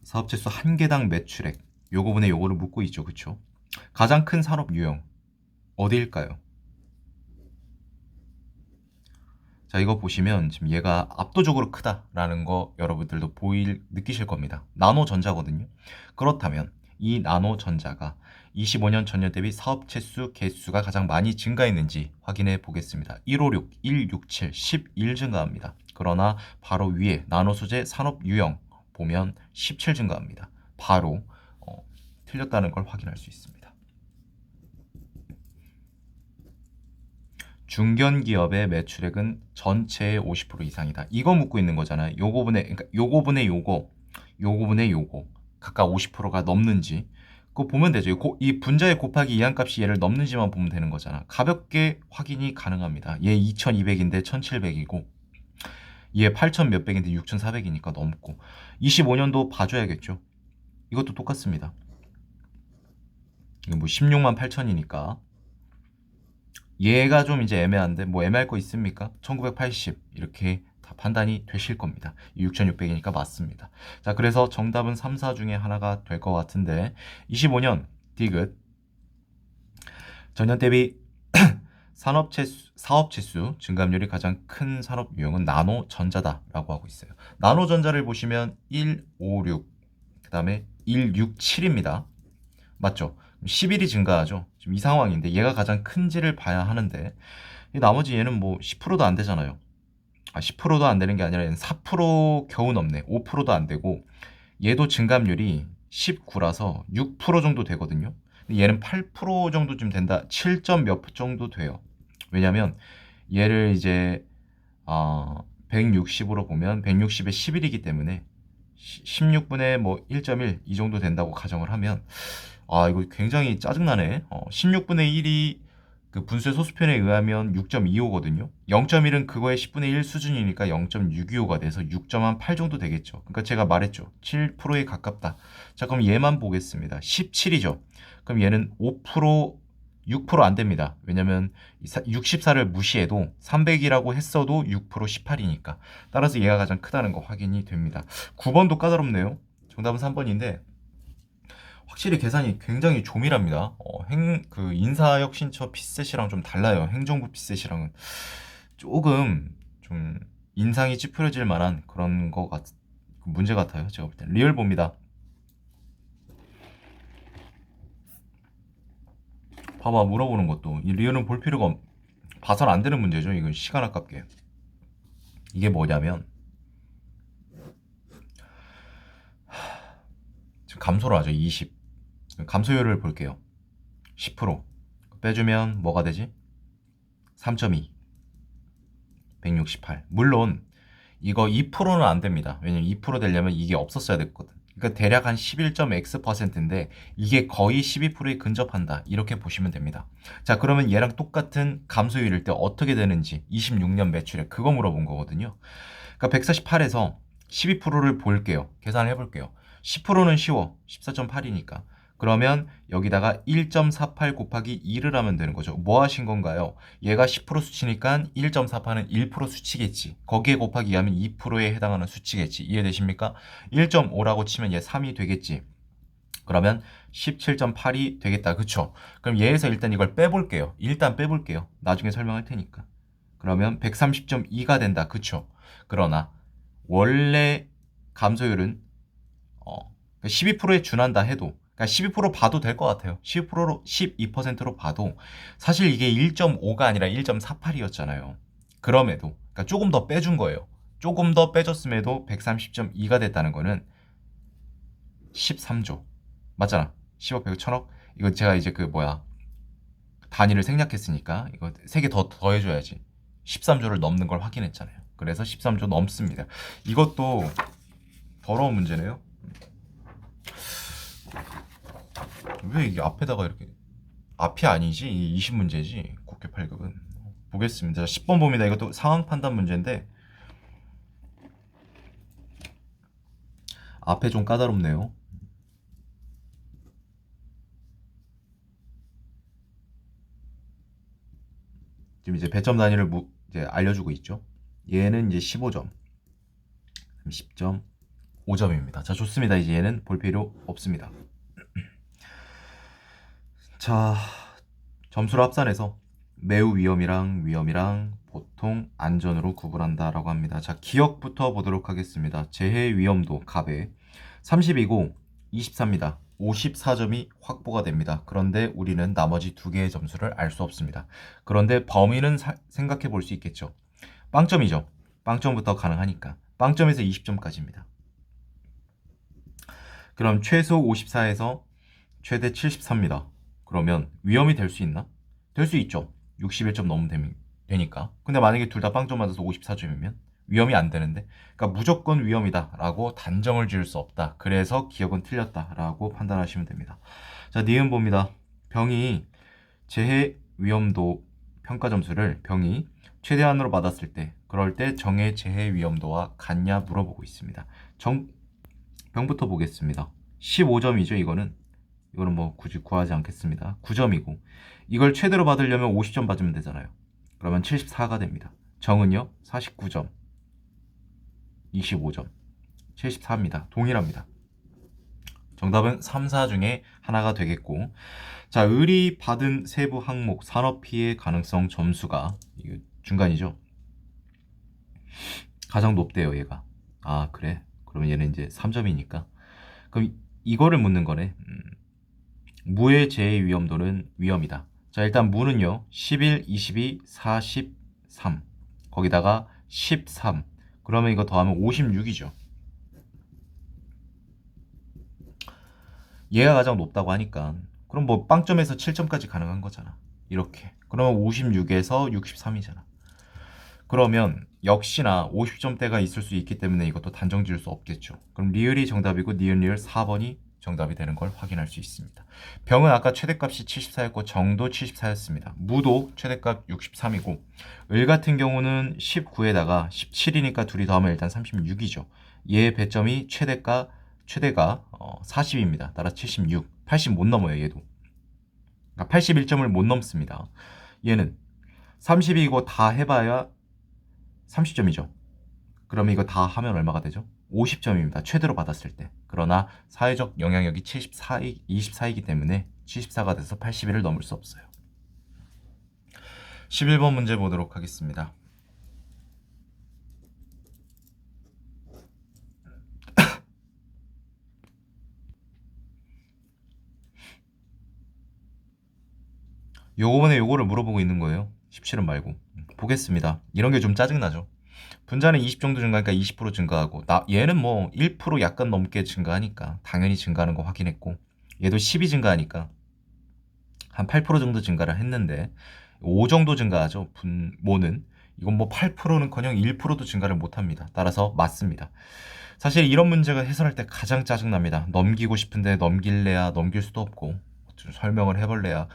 사업체 수 1개당 매출액 요거분의 요거를 묻고 있죠. 그쵸? 가장 큰 산업 유형 어디일까요? 자, 이거 보시면 지금 얘가 압도적으로 크다라는 거 여러분들도 느끼실 겁니다. 나노전자거든요. 그렇다면 이 나노전자가 25년 전년 대비 사업체 수 개수가 가장 많이 증가했는지 확인해 보겠습니다. 156, 167, 11 증가합니다. 그러나 바로 위에 나노소재 산업 유형 보면 17 증가합니다. 바로 틀렸다는 걸 확인할 수 있습니다. 중견기업의 매출액은 전체의 50% 이상이다. 이거 묻고 있는 거잖아요. 그러니까 요거분의 요거 각각 50%가 넘는지 그거 보면 되죠. 이 분자의 곱하기 이항값이 얘를 넘는지만 보면 되는 거잖아. 가볍게 확인이 가능합니다. 얘 2200인데 1700이고 얘 8000 몇백인데 6400이니까 넘고 25년도 봐줘야겠죠. 이것도 똑같습니다. 이거 뭐 16만 8천이니까 얘가 좀 이제 애매한데 뭐 애매할 거 있습니까? 1980 이렇게 다 판단이 되실 겁니다. 6600이니까 맞습니다. 자, 그래서 정답은 3, 4 중에 하나가 될 것 같은데 25년 디귿 전년 대비 사업 채수 증감률이 가장 큰 산업 유형은 나노전자다라고 하고 있어요. 나노전자를 보시면 156, 그 다음에 167입니다. 맞죠? 11이 증가하죠. 지금 이 상황인데 얘가 가장 큰지를 봐야 하는데 나머지 얘는 뭐 10%도 안 되잖아요. 10%도 안 되는 게 아니라 얘는 4% 겨우 넘네. 5%도 안 되고 얘도 증감률이 19라서 6% 정도 되거든요. 얘는 8% 정도쯤 된다. 7점 몇 정도 돼요. 왜냐면 얘를 이제 160으로 보면 160에 11이기 때문에 16분의 뭐 1.1 이 정도 된다고 가정을 하면 이거 굉장히 짜증나네. 16분의 1이 그 분수의 소수편에 의하면 6.25거든요. 0.1은 그거의 10분의 1 수준이니까 0.625가 돼서 6.8 정도 되겠죠. 그러니까 제가 말했죠. 7%에 가깝다. 자, 그럼 얘만 보겠습니다. 17이죠. 그럼 얘는 5%, 6%안 됩니다. 왜냐면 64를 무시해도 300이라고 했어도 6% 18이니까. 따라서 얘가 가장 크다는 거 확인이 됩니다. 9번도 까다롭네요. 정답은 3번인데 확실히 계산이 굉장히 조밀합니다. 그 인사혁신처 피셋이랑 좀 달라요. 행정부 피셋이랑은 조금 좀 인상이 찌푸려질 만한 그런 문제 같아요. 제가 볼 땐. 리얼 봅니다. 봐봐, 물어보는 것도 이 리얼은 볼 필요가 봐선 안 되는 문제죠. 이건 시간 아깝게. 이게 뭐냐면 지금 감소를 하죠. 20 감소율을 볼게요. 10% 빼주면 뭐가 되지? 3.2 168. 물론 이거 2%는 안 됩니다. 왜냐면 2% 되려면 이게 없었어야 됐거든. 그러니까 대략 한 11.x%인데 이게 거의 12%에 근접한다. 이렇게 보시면 됩니다. 자, 그러면 얘랑 똑같은 감소율일 때 어떻게 되는지 26년 매출액 그거 물어본 거거든요. 그러니까 148에서 12%를 볼게요. 계산을 해볼게요. 10%는 쉬워. 14.8이니까. 그러면 여기다가 1.48 곱하기 2를 하면 되는 거죠. 뭐 하신 건가요? 얘가 10% 수치니까 1.48은 1% 수치겠지. 거기에 곱하기 2하면 2%에 해당하는 수치겠지. 이해되십니까? 1.5라고 치면 얘 3이 되겠지. 그러면 17.8이 되겠다. 그쵸? 그럼 얘에서 일단 이걸 빼볼게요. 일단 빼볼게요. 나중에 설명할 테니까. 그러면 130.2가 된다. 그쵸? 그러나 원래 감소율은 12%에 준한다 해도 그러니까 12% 봐도 될 것 같아요. 12%로 12%로 봐도 사실 이게 1.5가 아니라 1.48이었잖아요. 그럼에도 그러니까 조금 더 빼준 거예요. 조금 더 빼줬음에도 130.2가 됐다는 거는 13조 맞잖아. 10억, 100억, 1000억 이거 제가 이제 그 뭐야 단위를 생략했으니까 이거 3개 더 더해줘야지 13조를 넘는 걸 확인했잖아요. 그래서 13조 넘습니다. 이것도 더러운 문제네요. 왜 이게 앞에다가 이렇게 앞이 아니지? 이 20문제지. 국회 8급은. 보겠습니다. 10번 봅니다. 이것도 상황 판단 문제인데 앞에 좀 까다롭네요. 지금 이제 배점 단위를 이제 알려주고 있죠. 얘는 이제 15점, 10점, 5점입니다. 자, 좋습니다. 이제 얘는 볼 필요 없습니다. 자, 점수를 합산해서 매우 위험이랑 보통 안전으로 구분한다라고 합니다. 자, 기억부터 보도록 하겠습니다. 재해 위험도 갑에 30이고 24입니다. 54점이 확보가 됩니다. 그런데 우리는 나머지 두 개의 점수를 알 수 없습니다. 그런데 범위는 생각해 볼 수 있겠죠. 빵점이죠. 빵점부터 가능하니까. 빵점에서 20점까지입니다. 그럼 최소 54에서 최대 74입니다. 그러면 위험이 될 수 있나? 될 수 있죠. 61점 넘으면 되니까. 근데 만약에 둘 다 빵점 맞아서 54점이면 위험이 안 되는데, 그러니까 무조건 위험이다라고 단정을 지을 수 없다. 그래서 기억은 틀렸다라고 판단하시면 됩니다. 자, 니은 봅니다. 병이 재해 위험도 평가 점수를 병이 최대한으로 받았을 때, 그럴 때 정의 재해 위험도와 같냐 물어보고 있습니다. 병부터 보겠습니다. 15점이죠. 이거는 뭐 굳이 구하지 않겠습니다. 9점이고 이걸 최대로 받으려면 50점 받으면 되잖아요. 그러면 74가 됩니다. 정은요 49점, 25점, 74입니다. 동일합니다. 정답은 3, 4 중에 하나가 되겠고, 자, 을이 받은 세부 항목 산업 피해 가능성 점수가 이거 중간이죠. 가장 높대요, 얘가. 아, 그래? 그러면 얘는 이제 3점이니까. 그럼 이거를 묻는 거네. 무의 재해 위험도는 위험이다. 자, 일단 무는요. 11, 22, 43. 거기다가 13. 그러면 이거 더하면 56이죠. 얘가 가장 높다고 하니까 그럼 뭐 빵점에서 7점까지 가능한 거잖아. 이렇게. 그러면 56에서 63이잖아. 그러면 역시나 50점대가 있을 수 있기 때문에 이것도 단정 지을 수 없겠죠. 그럼 리을이 정답이고 니은 리을 4번이 정답이 되는 걸 확인할 수 있습니다. 병은 아까 최대값이 74였고 정도 74였습니다. 무도 최대값 63이고 을 같은 경우는 19에다가 17이니까 둘이 더하면 일단 36이죠. 얘 배점이 최대가 40입니다. 따라서 76, 80 못 넘어요. 얘도. 그러니까 81점을 못 넘습니다. 얘는 30이고 다 해봐야 30점이죠. 그러면 이거 다 하면 얼마가 되죠? 50점입니다. 최대로 받았을 때. 그러나 사회적 영향력이 24이기 때문에 74가 돼서 81을 넘을 수 없어요. 11번 문제 보도록 하겠습니다. 요번에 요거를 물어보고 있는 거예요. 17은 말고. 보겠습니다. 이런 게 좀 짜증나죠. 분자는 20 정도 증가하니까 20% 증가하고 얘는 뭐 1% 약간 넘게 증가하니까 당연히 증가하는 거 확인했고 얘도 10이 증가하니까 한 8% 정도 증가를 했는데 5 정도 증가하죠. 분모는 이건 뭐 8%는커녕 1%도 증가를 못합니다. 따라서 맞습니다. 사실 이런 문제가 해설할 때 가장 짜증납니다. 넘기고 싶은데 넘길래야 넘길 수도 없고 좀 설명을 해볼래야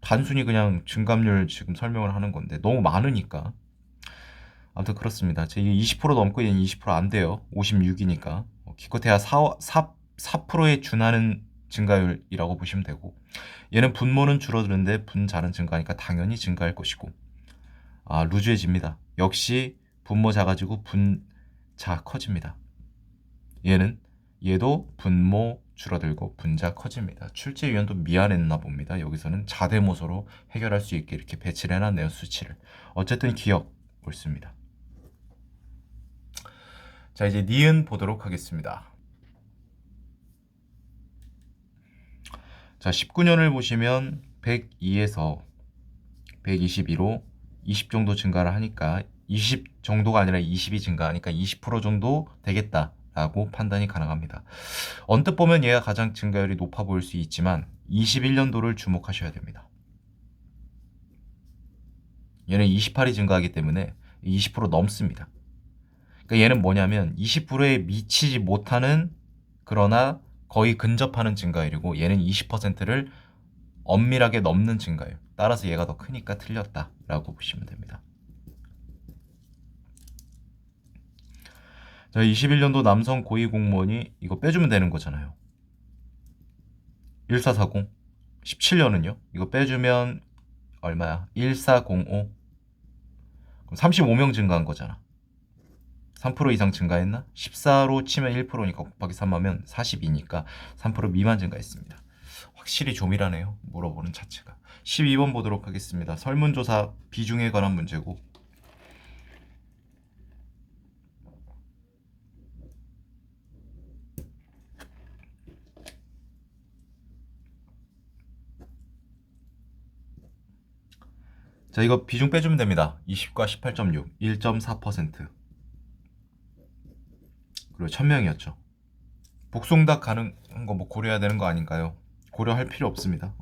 단순히 그냥 증감률 지금 설명을 하는 건데 너무 많으니까 아무튼 그렇습니다. 제 20% 넘고 얘는 20%안 돼요. 56이니까 기껏해야 4%에 준하는 증가율이라고 보시면 되고 얘는 분모는 줄어드는데 분자는 증가하니까 당연히 증가할 것이고 루즈해집니다. 역시 분모 작아지고 분자 커집니다. 얘도 분모 줄어들고 분자 커집니다. 출제위원도 미안했나 봅니다. 여기서는 자대모소로 해결할 수 있게 이렇게 배치를 해놨네요. 수치를. 어쨌든 기억 옳습니다. 자, 이제 니은 보도록 하겠습니다. 자, 19년을 보시면 102에서 122로 20 정도 증가를 하니까 20 정도가 아니라 20이 증가하니까 20% 정도 되겠다라고 판단이 가능합니다. 언뜻 보면 얘가 가장 증가율이 높아 보일 수 있지만 21년도를 주목하셔야 됩니다. 얘는 28이 증가하기 때문에 20% 넘습니다. 그러니까 얘는 뭐냐면 20%에 미치지 못하는 그러나 거의 근접하는 증가율이고 얘는 20%를 엄밀하게 넘는 증가율. 따라서 얘가 더 크니까 틀렸다라고 보시면 됩니다. 자, 21년도 남성 고위공무원이 이거 빼주면 되는 거잖아요. 1440. 17년은요? 이거 빼주면 얼마야? 1405. 그럼 35명 증가한 거잖아. 3% 이상 증가했나? 14로 치면 1%니까 곱하기 3하면 42니까 3% 미만 증가했습니다. 확실히 조밀하네요. 물어보는 자체가. 12번 보도록 하겠습니다. 설문조사 비중에 관한 문제고 자, 이거 비중 빼주면 됩니다. 20과 18.6, 1.4%. 그리고 1000명이었죠. 복수응답 가능한 거 뭐 고려해야 되는 거 아닌가요? 고려할 필요 없습니다.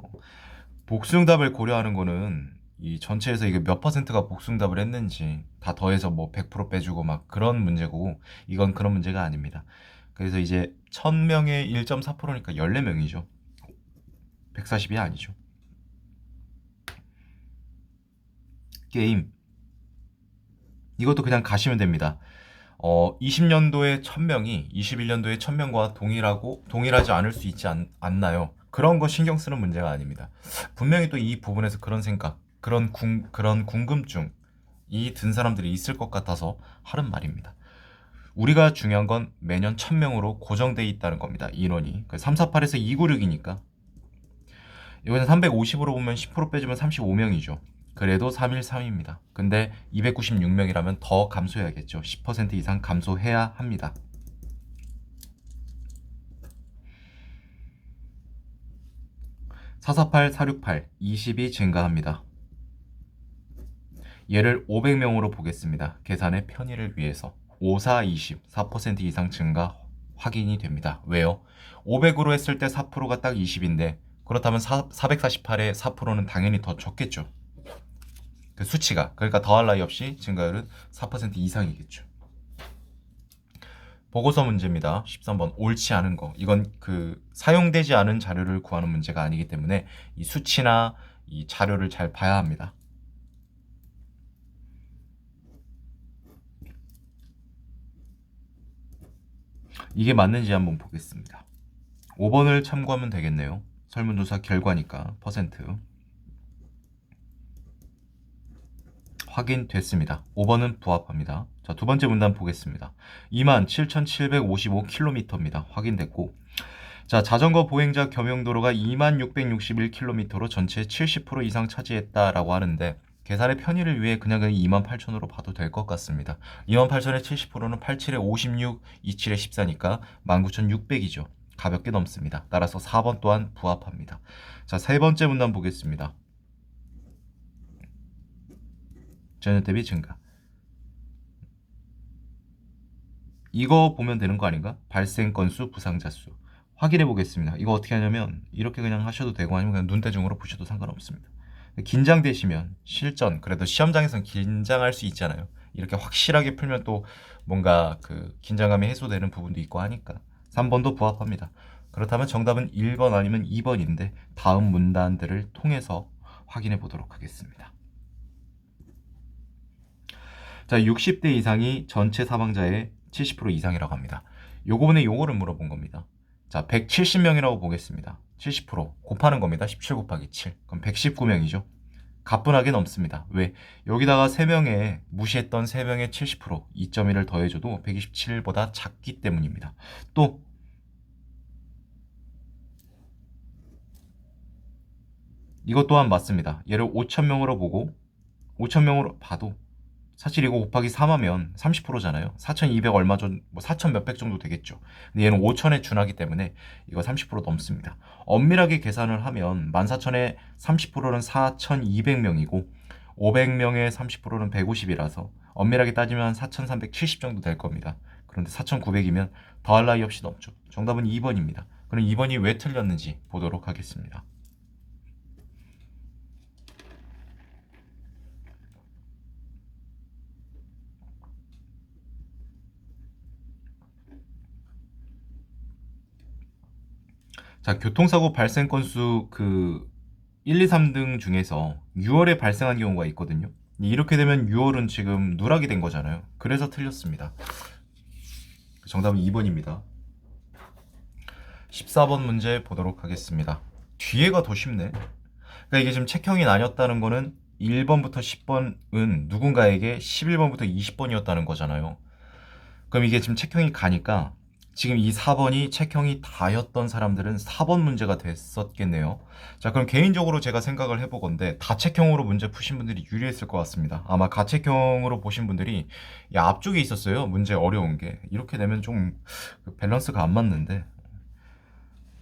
복수응답을 고려하는 거는 이 전체에서 이게 몇 퍼센트가 복수응답을 했는지 다 더해서 뭐 100% 빼주고 막 그런 문제고 이건 그런 문제가 아닙니다. 그래서 이제 1000명에 1.4%니까 14명이죠. 140이 아니죠. 게임 이것도 그냥 가시면 됩니다. 20년도에 1000명이 21년도에 1000명과 동일하지 않을 수 있지 않나요? 그런 거 신경 쓰는 문제가 아닙니다. 분명히 또 이 부분에서 그런 생각, 그런 궁금증이 든 사람들이 있을 것 같아서 하는 말입니다. 우리가 중요한 건 매년 1000명으로 고정돼 있다는 겁니다. 인원이. 348에서 296이니까. 여기서 350으로 보면 10% 빼주면 35명이죠. 그래도 313입니다. 근데 296명이라면 더 감소해야겠죠. 10% 이상 감소해야 합니다. (448) (468) 20이 증가합니다. 얘를 500명으로 보겠습니다. 계산의 편의를 위해서 54, 20, 4% 이상 증가 확인이 됩니다. 왜요? 500으로 했을 때 4%가 딱 20인데 그렇다면 448의 4%는 당연히 더 적겠죠. 그 수치가. 그러니까 더할 나위 없이 증가율은 4% 이상이겠죠. 보고서 문제입니다. 13번 옳지 않은 거. 이건 그 사용되지 않은 자료를 구하는 문제가 아니기 때문에 이 수치나 이 자료를 잘 봐야 합니다. 이게 맞는지 한번 보겠습니다. 5번을 참고하면 되겠네요. 설문조사 결과니까 퍼센트. 확인됐습니다. 5번은 부합합니다. 자, 두 번째 문단 보겠습니다. 27,755km입니다. 확인됐고, 자, 자전거 보행자 겸용도로가 2661km로 전체의 70% 이상 차지했다라고 하는데 계산의 편의를 위해 그냥 28,000으로 봐도 될 것 같습니다. 28,000의 70%는 87에 56, 27에 14니까 19,600이죠. 가볍게 넘습니다. 따라서 4번 또한 부합합니다. 자, 세 번째 문단 보겠습니다. 전년 대비 증가. 이거 보면 되는 거 아닌가? 발생 건수, 부상자 수. 확인해 보겠습니다. 이거 어떻게 하냐면 이렇게 그냥 하셔도 되고 아니면 그냥 눈대중으로 보셔도 상관없습니다. 긴장되시면 실전, 그래도 시험장에서는 긴장할 수 있잖아요. 이렇게 확실하게 풀면 또 뭔가 그 긴장감이 해소되는 부분도 있고 하니까 3번도 부합합니다. 그렇다면 정답은 1번 아니면 2번인데 다음 문단들을 통해서 확인해 보도록 하겠습니다. 자, 60대 이상이 전체 사망자의 70% 이상이라고 합니다. 요번에 요거를 물어본 겁니다. 자, 170명이라고 보겠습니다. 70% 곱하는 겁니다. 17 곱하기 7. 그럼 119명이죠. 가뿐하게 넘습니다. 왜? 여기다가 3명에 무시했던 3명의 70% 2.1을 더해줘도 127보다 작기 때문입니다. 또 이것 또한 맞습니다. 얘를 5,000명으로 보고 5,000명으로 봐도 사실 이거 곱하기 3하면 30%잖아요. 4,200 얼마 뭐 4,000 몇백 정도 되겠죠. 근데 얘는 5,000에 준하기 때문에 이거 30% 넘습니다. 엄밀하게 계산을 하면 14,000에 30%는 4,200명이고 500명의 30%는 150이라서 엄밀하게 따지면 4,370 정도 될 겁니다. 그런데 4,900이면 더할 나위 없이 넘죠. 정답은 2번입니다. 그럼 2번이 왜 틀렸는지 보도록 하겠습니다. 자, 교통사고 발생 건수 1, 2, 3등 중에서 6월에 발생한 경우가 있거든요. 이렇게 되면 6월은 지금 누락이 된 거잖아요. 그래서 틀렸습니다. 정답은 2번입니다. 14번 문제 보도록 하겠습니다. 뒤에가 더 쉽네. 그러니까 이게 지금 책형이 나뉘었다는 거는 1번부터 10번은 누군가에게 11번부터 20번이었다는 거잖아요. 그럼 이게 지금 책형이 가니까 지금 이 4번이 책형이 다였던 사람들은 4번 문제가 됐었겠네요. 자, 그럼 개인적으로 제가 생각을 해보건데 다책형으로 문제 푸신 분들이 유리했을 것 같습니다. 아마 가책형으로 보신 분들이 야, 앞쪽에 있었어요. 문제 어려운 게. 이렇게 되면 좀 밸런스가 안 맞는데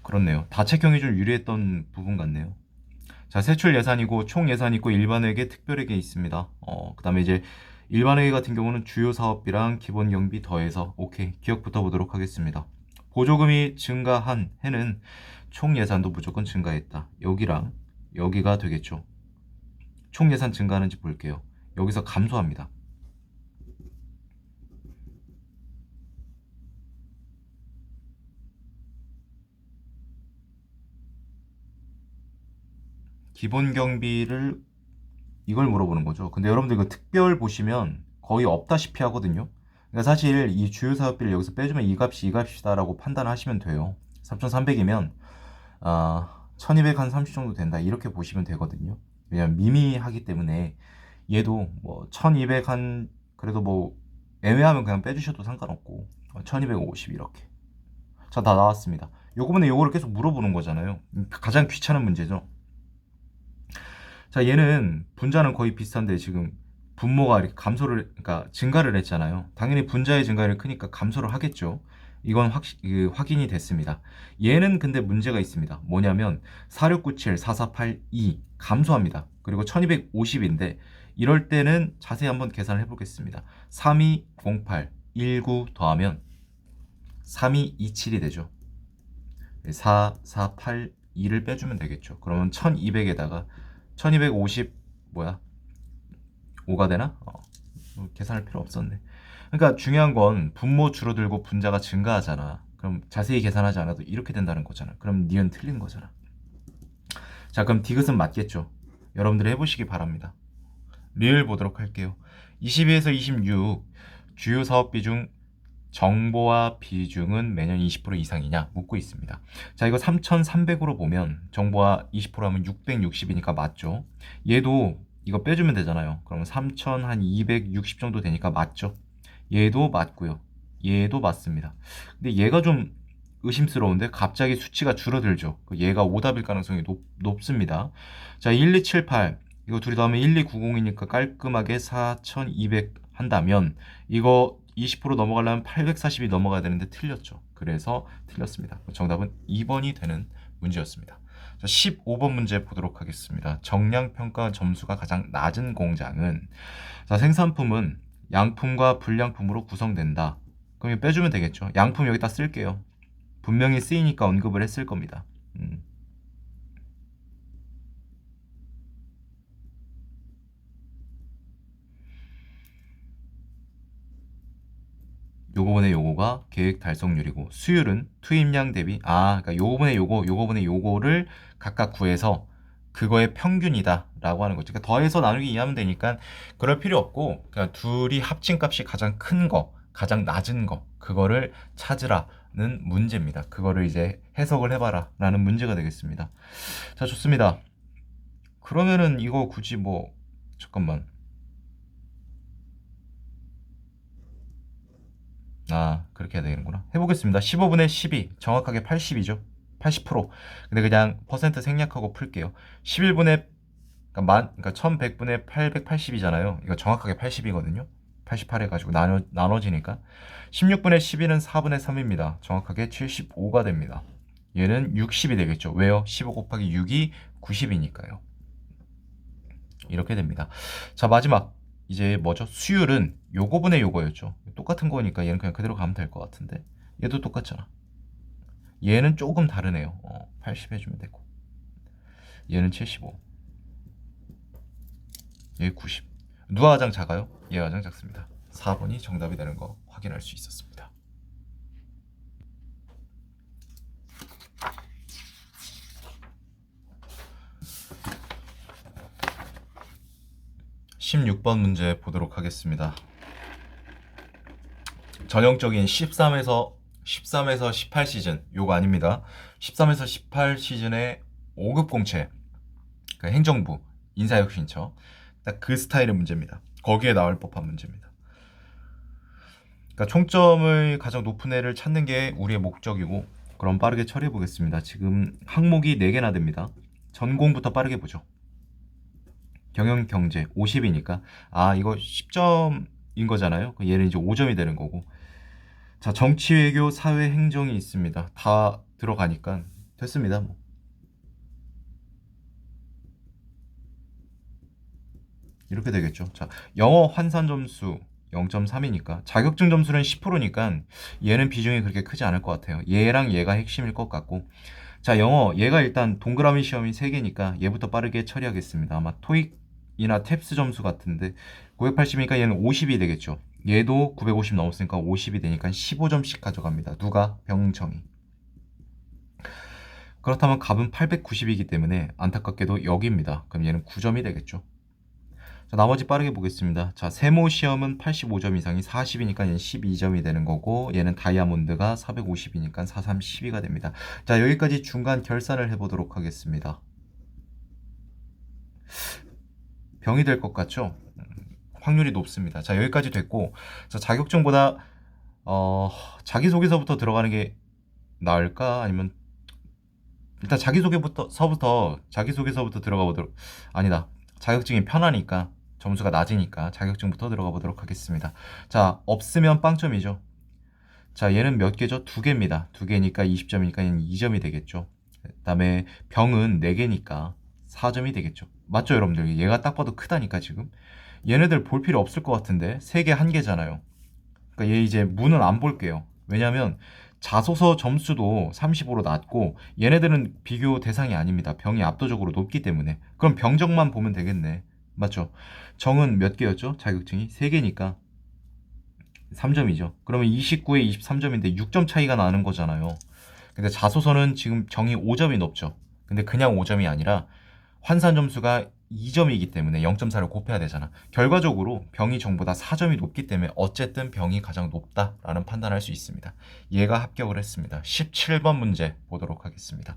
그렇네요. 다책형이 좀 유리했던 부분 같네요. 자, 세출 예산이고 총 예산이 있고 일반회계, 특별회계 있습니다. 그 다음에 이제 일반회계 같은 경우는 주요 사업비랑 기본 경비 더해서 오케이 기억부터 보도록 하겠습니다. 보조금이 증가한 해는 총 예산도 무조건 증가했다. 여기랑 여기가 되겠죠. 총 예산 증가하는지 볼게요. 여기서 감소합니다. 기본 경비를 이걸 물어보는 거죠. 근데 여러분들 이거 특별 보시면 거의 없다시피 하거든요. 그러니까 사실 이 주요 사업비를 여기서 빼주면 이 값이 이 값이다라고 판단하시면 돼요. 3,300이면 1200 한 30 정도 된다 이렇게 보시면 되거든요. 왜냐면 미미하기 때문에 얘도 뭐 1200 한 그래도 뭐 애매하면 그냥 빼주셔도 상관없고 1250 이렇게 자 다 나왔습니다. 요거는 요거를 계속 물어보는 거잖아요. 가장 귀찮은 문제죠. 자 얘는 분자는 거의 비슷한데 지금 분모가 이렇게 감소를 그러니까 증가를 했잖아요. 당연히 분자의 증가율이 크니까 감소를 하겠죠. 이건 확인이 됐습니다. 얘는 근데 문제가 있습니다. 뭐냐면 4697, 4482 감소합니다. 그리고 1250인데 이럴 때는 자세히 한번 계산을 해보겠습니다. 3208, 19 더하면 3227이 되죠. 4482를 빼주면 되겠죠. 그러면 1200에다가 1250 뭐야? 5가 되나? 계산할 필요 없었네. 그러니까 중요한 건 분모 줄어들고 분자가 증가하잖아. 그럼 자세히 계산하지 않아도 이렇게 된다는 거잖아. 그럼 니은 틀린 거잖아. 자, 그럼 디귿은 맞겠죠? 여러분들이 해보시기 바랍니다. 리을 보도록 할게요. 22에서 26 주요 사업비 중 정보화 비중은 매년 20% 이상이냐 묻고 있습니다. 자, 이거 3,300으로 보면 정보화 20%하면 660이니까 맞죠? 얘도 이거 빼주면 되잖아요. 그러면 3,260 정도 되니까 맞죠? 얘도 맞고요. 얘도 맞습니다. 근데 얘가 좀 의심스러운데 갑자기 수치가 줄어들죠. 얘가 오답일 가능성이 높습니다. 자, 1278 이거 둘이 더하면 1290이니까 깔끔하게 4200 한다면 이거 20% 넘어가려면 840이 넘어가야 되는데 틀렸죠. 그래서 틀렸습니다. 정답은 2번이 되는 문제였습니다. 자, 15번 문제 보도록 하겠습니다. 정량평가 점수가 가장 낮은 공장은 자, 생산품은 양품과 불량품으로 구성된다. 그럼 이거 빼주면 되겠죠. 양품 여기다 쓸게요. 분명히 쓰이니까 언급을 했을 겁니다. 요거분의 요거가 계획 달성률이고 수율은 투입량 대비 그러니까 요거분의 요거분의 요거를 각각 구해서 그거의 평균이다 라고 하는 거죠. 그러니까 더해서 나누기 이해하면 되니까 그럴 필요 없고 그냥 둘이 합친 값이 가장 큰 거, 가장 낮은 거 그거를 찾으라는 문제입니다. 그거를 이제 해석을 해봐라 라는 문제가 되겠습니다. 자, 좋습니다. 그러면은 이거 굳이 뭐 잠깐만 그렇게 해야 되는구나. 해보겠습니다. 15분의 12 정확하게 80이죠. 80%. 근데 그냥 퍼센트 생략하고 풀게요. 11분의 그러니까 1100분의 880이잖아요. 이거 정확하게 80이거든요. 88 해가지고 나눠지니까 16분의 12는 4분의 3입니다. 정확하게 75가 됩니다. 얘는 60이 되겠죠. 왜요? 15 곱하기 6이 90이니까요. 이렇게 됩니다. 자, 마지막 이제 뭐죠? 수율은 요거분의 요거였죠. 똑같은 거니까 얘는 그냥 그대로 가면 될 것 같은데 얘도 똑같잖아. 얘는 조금 다르네요. 80 해주면 되고 얘는 75 얘 90. 누가 가장 작아요? 얘가 가장 작습니다. 4번이 정답이 되는 거 확인할 수 있었습니다. 16번 문제 보도록 하겠습니다. 전형적인 13에서 18 시즌 요거 아닙니다. 13에서 18 시즌의 5급 공채 그 행정부 인사혁신처 딱 그 스타일의 문제입니다. 거기에 나올 법한 문제입니다. 그러니까 총점을 가장 높은 애를 찾는 게 우리의 목적이고 그럼 빠르게 처리해 보겠습니다. 지금 항목이 4개나 됩니다. 전공부터 빠르게 보죠. 경영 경제 50이니까 이거 10점인 거잖아요. 얘는 이제 5점이 되는 거고. 자, 정치 외교 사회 행정이 있습니다. 다 들어가니까 됐습니다. 뭐. 이렇게 되겠죠. 자, 영어 환산 점수 0.3이니까 자격증 점수는 10%니까 얘는 비중이 그렇게 크지 않을 것 같아요. 얘랑 얘가 핵심일 것 같고. 자, 영어 얘가 일단 동그라미 시험이 3개니까 얘부터 빠르게 처리하겠습니다. 아마 토익이나 탭스 점수 같은데 980이니까 얘는 50이 되겠죠. 얘도 950 넘었으니까 50이 되니까 15점씩 가져갑니다. 누가? 병정이. 그렇다면 값은 890이기 때문에 안타깝게도 여기입니다. 그럼 얘는 9점이 되겠죠. 자, 나머지 빠르게 보겠습니다. 자, 세모 시험은 85점 이상이 40이니까 얘는 12점이 되는 거고, 얘는 다이아몬드가 450이니까 43, 12가 됩니다. 자, 여기까지 중간 결산을 해보도록 하겠습니다. 병이 될 것 같죠? 확률이 높습니다. 자, 여기까지 됐고, 자, 자격증보다 자기소개서부터 들어가는 게 나을까? 아니면 일단 자기소개서부터 들어가 보도록. 아니다. 자격증이 편하니까, 점수가 낮으니까 자격증부터 들어가 보도록 하겠습니다. 자, 없으면 빵점이죠. 자, 얘는 몇 개죠? 두 개입니다. 두 개니까 20점이니까 얘는 2점이 되겠죠. 그다음에 병은 4개니까 4점이 되겠죠. 맞죠, 여러분들? 얘가 딱 봐도 크다니까 지금. 얘네들 볼 필요 없을 것 같은데 3개 1개잖아요. 그러니까 얘 이제 문은 안 볼게요. 왜냐면 자소서 점수도 35로 낮고 얘네들은 비교 대상이 아닙니다. 병이 압도적으로 높기 때문에. 그럼 병정만 보면 되겠네. 맞죠? 정은 몇 개였죠? 자격증이 3개니까 3점이죠. 그러면 29에 23점인데 6점 차이가 나는 거잖아요. 근데 자소서는 지금 정이 5점이 높죠. 근데 그냥 5점이 아니라 환산 점수가 2점이기 때문에 0.4를 곱해야 되잖아. 결과적으로 병이 정보다 4점이 높기 때문에 어쨌든 병이 가장 높다라는 판단할 수 있습니다. 얘가 합격을 했습니다. 17번 문제 보도록 하겠습니다.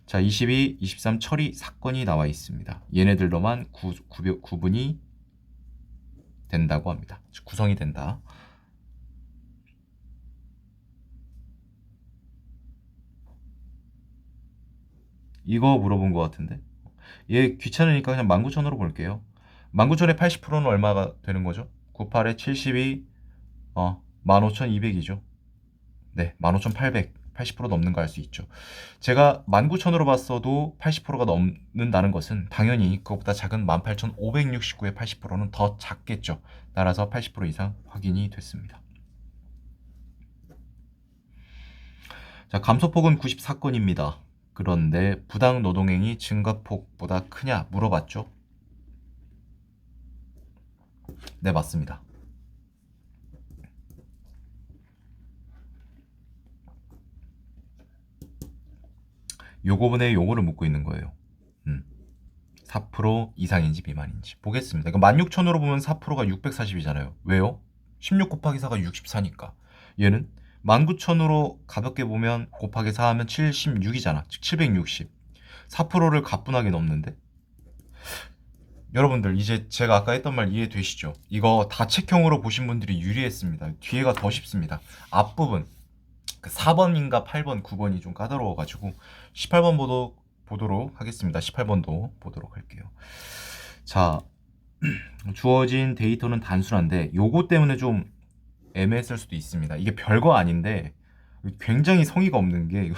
자, 22, 23 처리 사건이 나와 있습니다. 얘네들로만 구분이 된다고 합니다. 즉, 구성이 된다. 이거 물어본 것 같은데. 얘 귀찮으니까 그냥 19,000으로 볼게요. 19,000에 80%는 얼마가 되는 거죠? 98에 72, 15,200이죠. 네, 15,800. 80% 넘는 거 알 수 있죠. 제가 19,000으로 봤어도 80%가 넘는다는 것은 당연히 그것보다 작은 18,569의 80%는 더 작겠죠. 따라서 80% 이상 확인이 됐습니다. 자, 감소폭은 94건입니다. 그런데 부당 노동행위 증가폭보다 크냐 물어봤죠? 네, 맞습니다. 요거분에 요거를 묻고 있는 거예요. 4% 이상인지 미만인지 보겠습니다. 그러니까 16,000으로 보면 4%가 640이잖아요. 왜요? 16 곱하기 4가 64니까. 얘는 19,000으로 가볍게 보면 곱하기 4 하면 76이잖아. 즉 760. 4%를 가뿐하게 넘는데? 여러분들 이제 제가 아까 했던 말 이해되시죠? 이거 다책형으로 보신 분들이 유리했습니다. 뒤에가 더 쉽습니다. 앞부분 그 4번인가 8번, 9번이 좀 까다로워가지고 18번 보도록 하겠습니다. 18번도 보도록 할게요. 자, 주어진 데이터는 단순한데 요거 때문에 좀 애매했을 수도 있습니다. 이게 별거 아닌데 굉장히 성의가 없는 게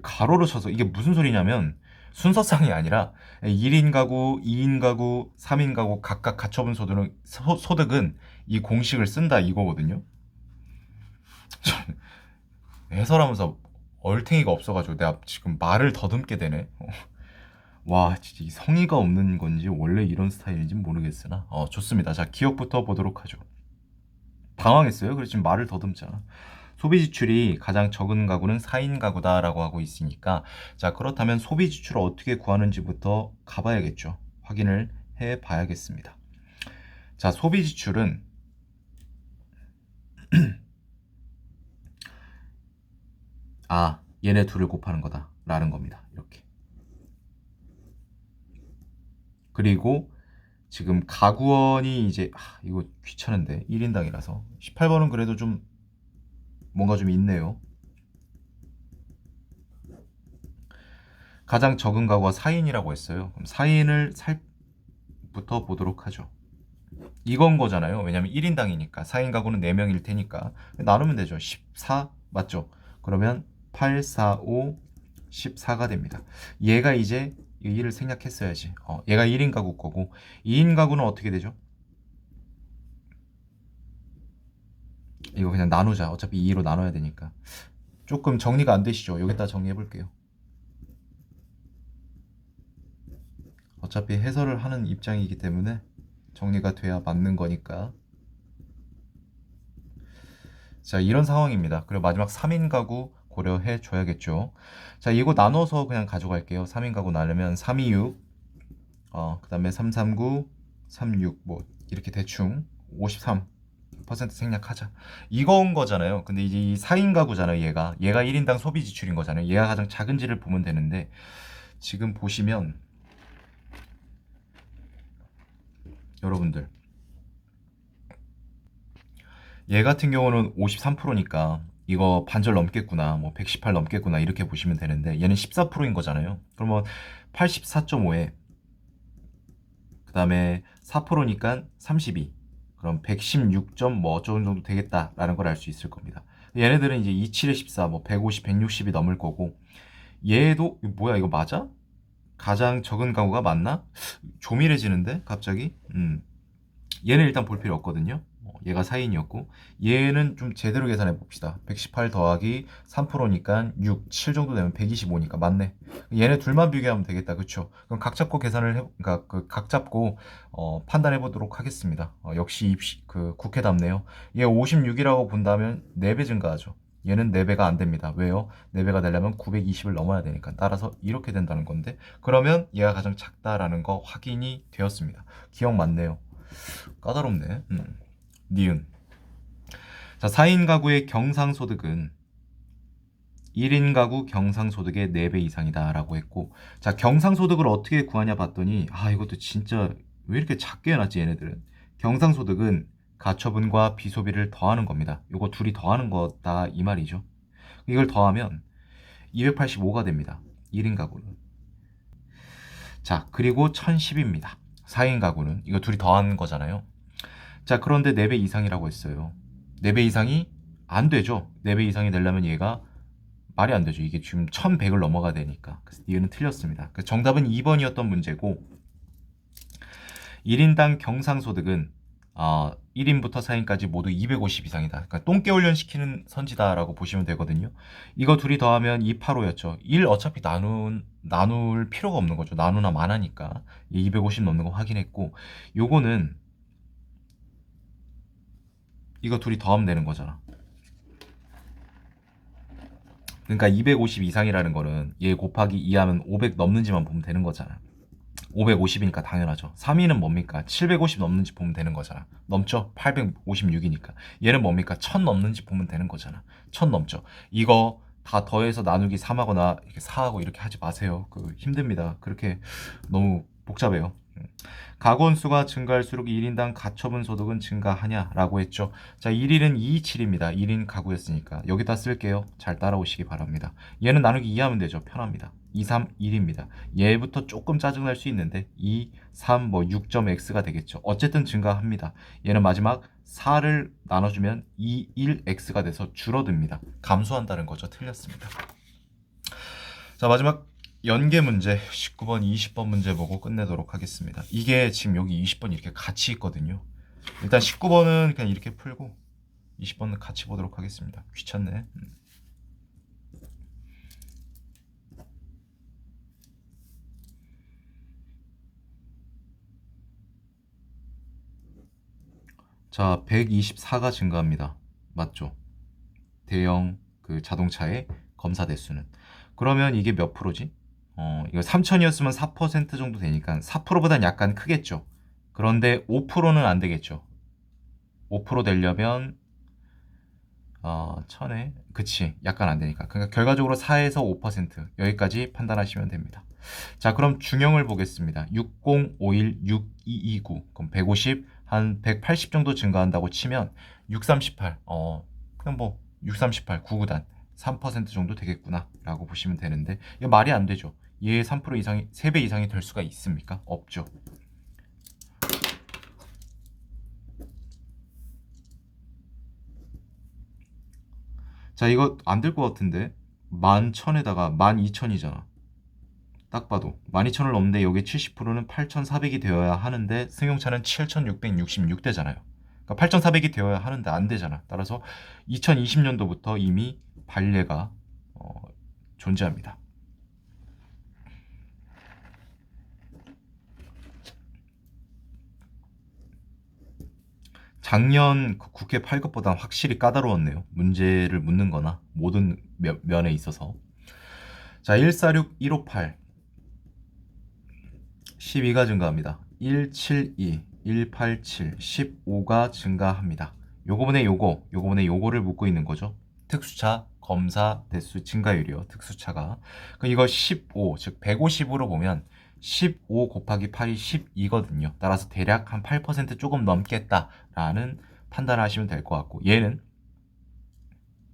가로로 쳐서 이게 무슨 소리냐면 순서상이 아니라 1인 가구, 2인 가구, 3인 가구 각각 가처분 소득은 이 공식을 쓴다 이거거든요. 해설하면서 얼탱이가 없어가지고 내가 지금 말을 더듬게 되네. 와, 진짜 성의가 없는 건지 원래 이런 스타일인지 모르겠으나 좋습니다. 자, 기억부터 보도록 하죠. 당황했어요. 그래서 지금 말을 더듬잖아. 소비 지출이 가장 적은 가구는 4인 가구다라고 하고 있으니까 자, 그렇다면 소비 지출을 어떻게 구하는지부터 가봐야겠죠. 확인을 해봐야겠습니다. 자, 소비 지출은 얘네 둘을 곱하는 거다 라는 겁니다. 이렇게. 그리고 지금 가구원이 이제 이거 귀찮은데 1인당이라서 18번은 그래도 좀 뭔가 좀 있네요. 가장 적은 가구가 4인이라고 했어요. 그럼 4인을 부터 보도록 하죠. 이건 거잖아요. 왜냐면 1인당이니까 4인 가구는 4명일 테니까 나누면 되죠. 14 맞죠? 그러면 8, 4, 5, 14가 됩니다. 얘가 이제 이 일을 생략했어야지. 얘가 1인 가구 거고 2인 가구는 어떻게 되죠? 이거 그냥 나누자. 어차피 2로 나눠야 되니까. 조금 정리가 안 되시죠? 여기다 정리해 볼게요. 어차피 해설을 하는 입장이기 때문에 정리가 돼야 맞는 거니까. 자, 이런 상황입니다. 그리고 마지막 3인 가구 고려해 줘야겠죠. 자, 이거 나눠서 그냥 가져갈게요. 3인 가구 나누면 3, 2, 6, 그 다음에 3, 3, 9, 36 뭐 이렇게 대충 53% 생략하자. 이거인 거잖아요. 근데 이제 이 4인 가구잖아요. 얘가 1인당 소비 지출인 거잖아요. 얘가 가장 작은지를 보면 되는데 지금 보시면 여러분들 얘 같은 경우는 53%니까 이거 반절 넘겠구나, 뭐 118 넘겠구나 이렇게 보시면 되는데 얘는 14%인 거잖아요. 그러면 84.5에 그 다음에 4%니까 32, 그럼 116점 뭐 어쩌고 정도 되겠다라는 걸 알 수 있을 겁니다. 얘네들은 이제 27에 14, 뭐 150, 160이 넘을 거고 얘도 뭐야 이거 맞아? 가장 적은 가구가 맞나? 조밀해지는데 갑자기? 얘는 일단 볼 필요 없거든요. 얘가 4인이었고 얘는 좀 제대로 계산해 봅시다. 118 더하기 3%니까 6, 7 정도 되면 125니까 맞네. 얘네 둘만 비교하면 되겠다. 그쵸? 그럼 각 잡고 계산을 그러니까 각 잡고 판단해 보도록 하겠습니다. 역시 그 국회답네요. 얘 56이라고 본다면 4배 증가하죠. 얘는 4배가 안 됩니다. 왜요? 4배가 되려면 920을 넘어야 되니까. 따라서 이렇게 된다는 건데 그러면 얘가 가장 작다라는 거 확인이 되었습니다. 기억 맞네요. 까다롭네. 니은. 자, 4인 가구의 경상소득은 1인 가구 경상소득의 4배 이상이다 라고 했고, 자, 경상소득을 어떻게 구하냐 봤더니 이것도 진짜 왜 이렇게 작게 해놨지 얘네들은. 경상소득은 가처분과 비소비를 더하는 겁니다. 요거 둘이 더하는 거다 이 말이죠. 이걸 더하면 285가 됩니다. 1인 가구는. 자, 그리고 1010입니다. 4인 가구는 이거 둘이 더하는 거잖아요. 자, 그런데 4배 이상이라고 했어요. 4배 이상이 안 되죠. 4배 이상이 되려면 얘가 말이 안 되죠. 이게 지금 1100을 넘어가야 되니까. 그래서 니은은 틀렸습니다. 정답은 2번이었던 문제고 1인당 경상소득은 1인부터 4인까지 모두 250 이상이다. 그러니까 똥개훈련 시키는 선지다라고 보시면 되거든요. 이거 둘이 더하면 285였죠. 1 어차피 나눌 필요가 없는 거죠. 나누나 마나니까. 250 넘는 거 확인했고 요거는 이거 둘이 더하면 되는 거잖아. 그러니까 250 이상이라는 거는 얘 곱하기 2 하면 500 넘는지만 보면 되는 거잖아. 550이니까 당연하죠. 3위는 뭡니까? 750 넘는지 보면 되는 거잖아. 넘죠? 856이니까. 얘는 뭡니까? 1000 넘는지 보면 되는 거잖아. 1000 넘죠. 이거 다 더해서 나누기 3하거나 이렇게 4하고 이렇게 하지 마세요. 힘듭니다. 그렇게 너무 복잡해요. 가구원 수가 증가할수록 1인당 가처분 소득은 증가하냐라고 했죠. 자, 1일은 227입니다. 1인 가구였으니까 여기다 쓸게요. 잘 따라오시기 바랍니다. 얘는 나누기 2하면 되죠. 편합니다. 2, 3, 1입니다. 얘부터 조금 짜증날 수 있는데 2, 3, 뭐 6.x가 되겠죠. 어쨌든 증가합니다. 얘는 마지막 4를 나눠주면 2, 1x가 돼서 줄어듭니다. 감소한다는 거죠. 틀렸습니다. 자, 마지막 연계 문제 19번, 20번 문제 보고 끝내도록 하겠습니다. 이게 지금 여기 20번 이렇게 같이 있거든요. 일단 19번은 그냥 이렇게 풀고 20번은 같이 보도록 하겠습니다. 귀찮네. 자, 124가 증가합니다. 맞죠? 대형 그 자동차의 검사 대수는. 그러면 이게 몇 프로지? 이거 3000이었으면 4% 정도 되니까 4%보단 약간 크겠죠. 그런데 5%는 안 되겠죠. 5% 되려면 1000에 그치 약간 안 되니까. 그러니까 결과적으로 4에서 5% 여기까지 판단하시면 됩니다. 자, 그럼 중형을 보겠습니다. 6051 6229 그럼 150 한 180 정도 증가한다고 치면 638 그냥 뭐 638 9구단 3% 정도 되겠구나 라고 보시면 되는데 이거 말이 안 되죠. 얘 3% 이상이 3배 이상이 될 수가 있습니까? 없죠. 자, 이거 안 될 것 같은데 11,000에다가 12,000이잖아. 딱 봐도 12,000을 넘는데 여기 70%는 8,400이 되어야 하는데 승용차는 7,666대잖아요. 그러니까 8,400이 되어야 하는데 안 되잖아. 따라서 2020년도부터 이미 반례가 존재합니다. 작년 국회 8급보다 확실히 까다로웠네요. 문제를 묻는 거나 모든 면에 있어서. 자, 146, 158 12가 증가합니다. 172 187, 15가 증가합니다. 요거분의 요거, 요거분의 요거를 묻고 있는 거죠. 특수차 검사 대수 증가율이요. 특수차가. 그럼 이거 15, 즉 150으로 보면 15 곱하기 8이 12거든요. 따라서 대략 한 8% 조금 넘겠다라는 판단을 하시면 될 것 같고, 얘는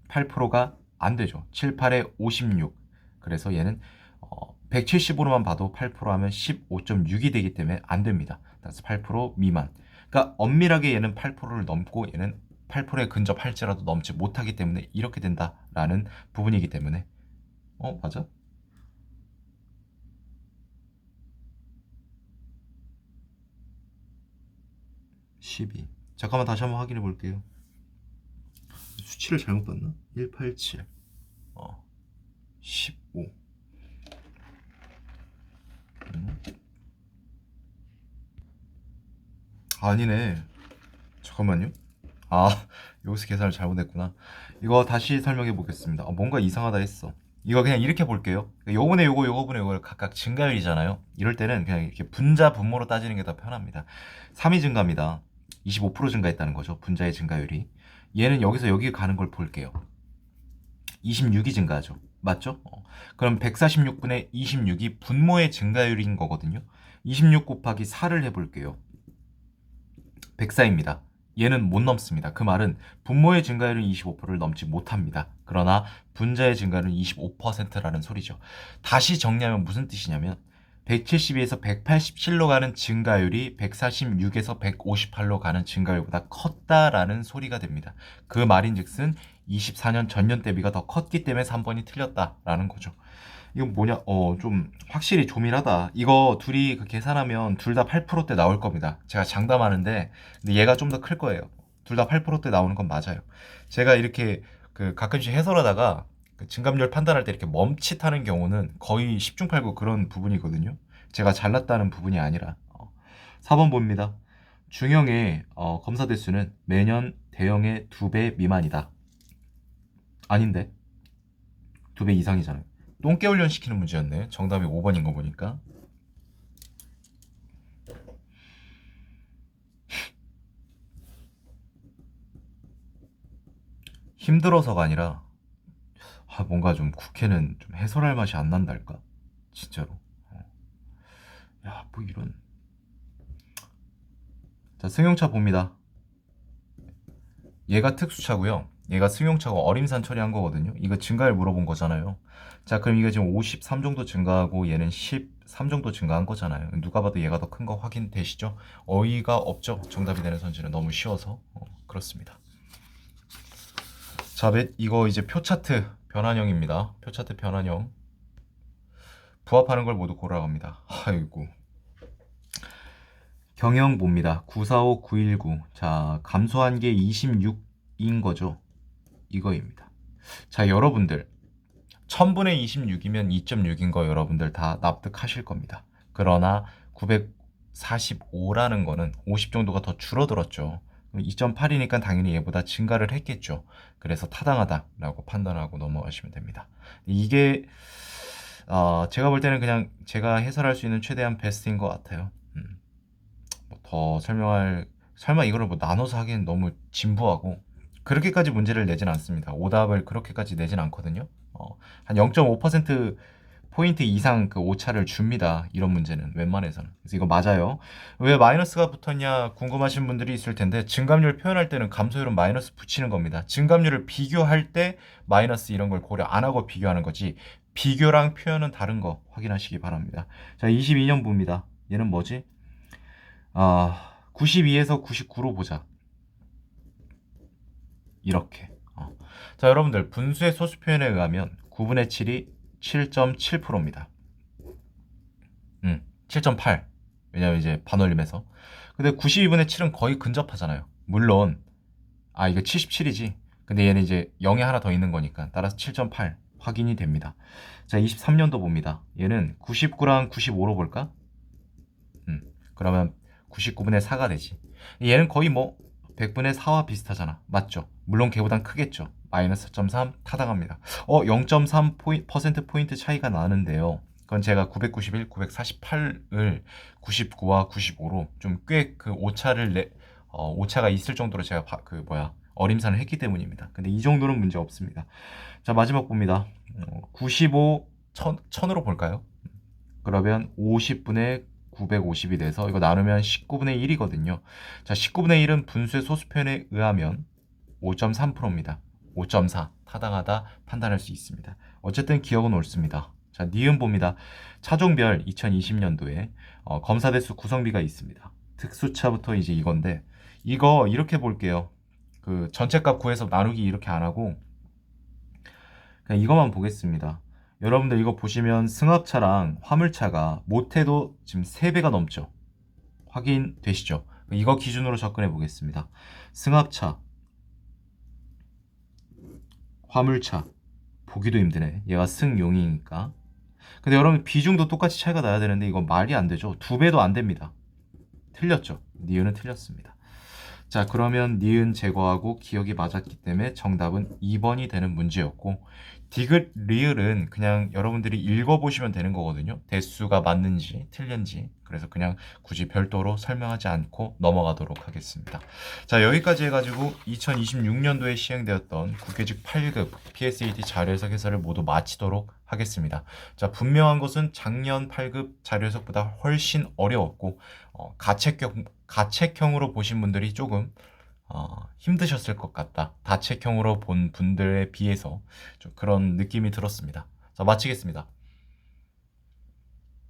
8%가 안 되죠. 7, 8에 56. 그래서 얘는 170으로만 봐도 8% 하면 15.6이 되기 때문에 안 됩니다. 그래서 8% 미만. 그러니까 엄밀하게 얘는 8%를 넘고 얘는 8%에 근접할지라도 넘지 못하기 때문에 이렇게 된다라는 부분이기 때문에 맞아? 12. 잠깐만 다시 한번 확인해 볼게요. 수치를 잘못 봤나? 187. 15. 아니네. 잠깐만요. 여기서 계산을 잘못했구나. 이거 다시 설명해 보겠습니다. 뭔가 이상하다 했어. 이거 그냥 이렇게 볼게요. 요번에 요거, 요거분의 요거를 각각 증가율이잖아요. 이럴 때는 그냥 이렇게 분자, 분모로 따지는 게 더 편합니다. 3이 증가입니다. 25% 증가했다는 거죠. 분자의 증가율이. 얘는 여기서 여기 가는 걸 볼게요. 26이 증가하죠. 맞죠? 그럼 146분의 26이 분모의 증가율인 거거든요. 26 곱하기 4를 해볼게요. 104입니다. 얘는 못 넘습니다. 그 말은 분모의 증가율은 25%를 넘지 못합니다. 그러나 분자의 증가율은 25%라는 소리죠. 다시 정리하면 무슨 뜻이냐면 172에서 187로 가는 증가율이 146에서 158로 가는 증가율보다 컸다라는 소리가 됩니다. 그 말인즉슨 24년 전년 대비가 더 컸기 때문에 3번이 틀렸다라는 거죠. 이거 뭐냐? 좀 확실히 조밀하다. 이거 둘이 계산하면 둘 다 8%대 나올 겁니다. 제가 장담하는데 근데 얘가 좀 더 클 거예요. 둘 다 8%대 나오는 건 맞아요. 제가 이렇게 가끔씩 해설하다가 증감률 판단할 때 이렇게 멈칫하는 경우는 거의 10중 8구 그런 부분이거든요. 제가 잘났다는 부분이 아니라 4번 봅니다. 중형의 검사 대수는 매년 대형의 2배 미만이다. 아닌데 2배 이상이잖아요. 똥개 훈련 시키는 문제였네. 정답이 5번인 거 보니까. 힘들어서가 아니라 뭔가 좀 국회는 좀 해설할 맛이 안 난달까? 진짜로. 야, 뭐 이런. 자, 승용차 봅니다. 얘가 특수차고요. 얘가 승용차고 어림산 처리한 거거든요. 이거 증가율 물어본 거잖아요. 자, 그럼 이거 지금 53 정도 증가하고 얘는 13 정도 증가한 거잖아요. 누가 봐도 얘가 더 큰 거 확인되시죠? 어이가 없죠? 정답이 되는 선지는 너무 쉬워서 그렇습니다. 자, 이거 이제 표 차트 변환형입니다. 표 차트 변환형. 부합하는 걸 모두 고르라고합니다. 아이고. 경영 봅니다. 945, 919. 자, 감소한 게 26인 거죠. 이거입니다. 자, 여러분들 1000분의 26이면 2.6인 거 여러분들 다 납득하실 겁니다. 그러나 945라는 거는 50 정도가 더 줄어들었죠. 2.8이니까 당연히 얘보다 증가를 했겠죠. 그래서 타당하다라고 판단하고 넘어가시면 됩니다. 이게 제가 볼 때는 그냥 제가 해설할 수 있는 최대한 베스트인 것 같아요. 더 설마 이거를 뭐 나눠서 하기엔 너무 진부하고 그렇게까지 문제를 내진 않습니다. 오답을 그렇게까지 내진 않거든요. 한 0.5% 포인트 이상 그 오차를 줍니다. 이런 문제는 웬만해서는. 그래서 이거 맞아요. 왜 마이너스가 붙었냐 궁금하신 분들이 있을 텐데 증감률 표현할 때는 감소율은 마이너스 붙이는 겁니다. 증감률을 비교할 때 마이너스 이런 걸 고려 안 하고 비교하는 거지 비교랑 표현은 다른 거 확인하시기 바랍니다. 자, 22년 봅니다. 얘는 뭐지? 92에서 99로 보자. 이렇게. 자, 여러분들 분수의 소수 표현에 의하면 9분의 7이 7.7%입니다. 7.8. 왜냐면 이제 반올림해서. 근데 92분의 7은 거의 근접하잖아요. 물론 이거 77이지. 근데 얘는 이제 0이 하나 더 있는 거니까 따라서 7.8 확인이 됩니다. 자, 23년도 봅니다. 얘는 99랑 95로 볼까? 그러면 99분의 4가 되지. 얘는 거의 뭐 100분의 4와 비슷하잖아. 맞죠? 물론 걔보단 크겠죠. 마이너스 4.3 타당합니다. 0.3% 포인트 차이가 나는데요. 그건 제가 991, 948을 99와 95로 좀 꽤 그 오차가 있을 정도로 제가 어림산을 했기 때문입니다. 근데 이 정도는 문제 없습니다. 자, 마지막 봅니다. 95, 1000으로 볼까요? 그러면 50분의 950이 돼서 이거 나누면 19분의 1이거든요. 자, 19분의 1은 분수의 소수편에 의하면 5.3%입니다. 5.4 타당하다 판단할 수 있습니다. 어쨌든 기억은 옳습니다. 자, 니은 봅니다. 차종별 2020년도에 검사 대수 구성비가 있습니다. 특수차부터 이제 이건데 이거 이렇게 볼게요. 그 전체값 구해서 나누기 이렇게 안 하고 그냥 이것만 보겠습니다. 여러분들 이거 보시면 승합차랑 화물차가 못해도 지금 3배가 넘죠. 확인되시죠? 이거 기준으로 접근해 보겠습니다. 승합차, 화물차 보기도 힘드네. 얘가 승용이니까. 근데 여러분 비중도 똑같이 차이가 나야 되는데 이건 말이 안 되죠. 2배도 안 됩니다. 틀렸죠? 니은은 틀렸습니다. 자, 그러면 니은 제거하고 기억이 맞았기 때문에 정답은 2번이 되는 문제였고 디귿, 리을은 그냥 여러분들이 읽어보시면 되는 거거든요. 대수가 맞는지 틀린지. 그래서 그냥 굳이 별도로 설명하지 않고 넘어가도록 하겠습니다. 자, 여기까지 해가지고 2026년도에 시행되었던 국회직 8급 PSAT 자료해석 해설을 모두 마치도록 하겠습니다. 자, 분명한 것은 작년 8급 자료해석보다 훨씬 어려웠고 가책형으로 보신 분들이 조금 힘드셨을 것 같다. 다책형으로 본 분들에 비해서 좀 그런 느낌이 들었습니다. 자, 마치겠습니다.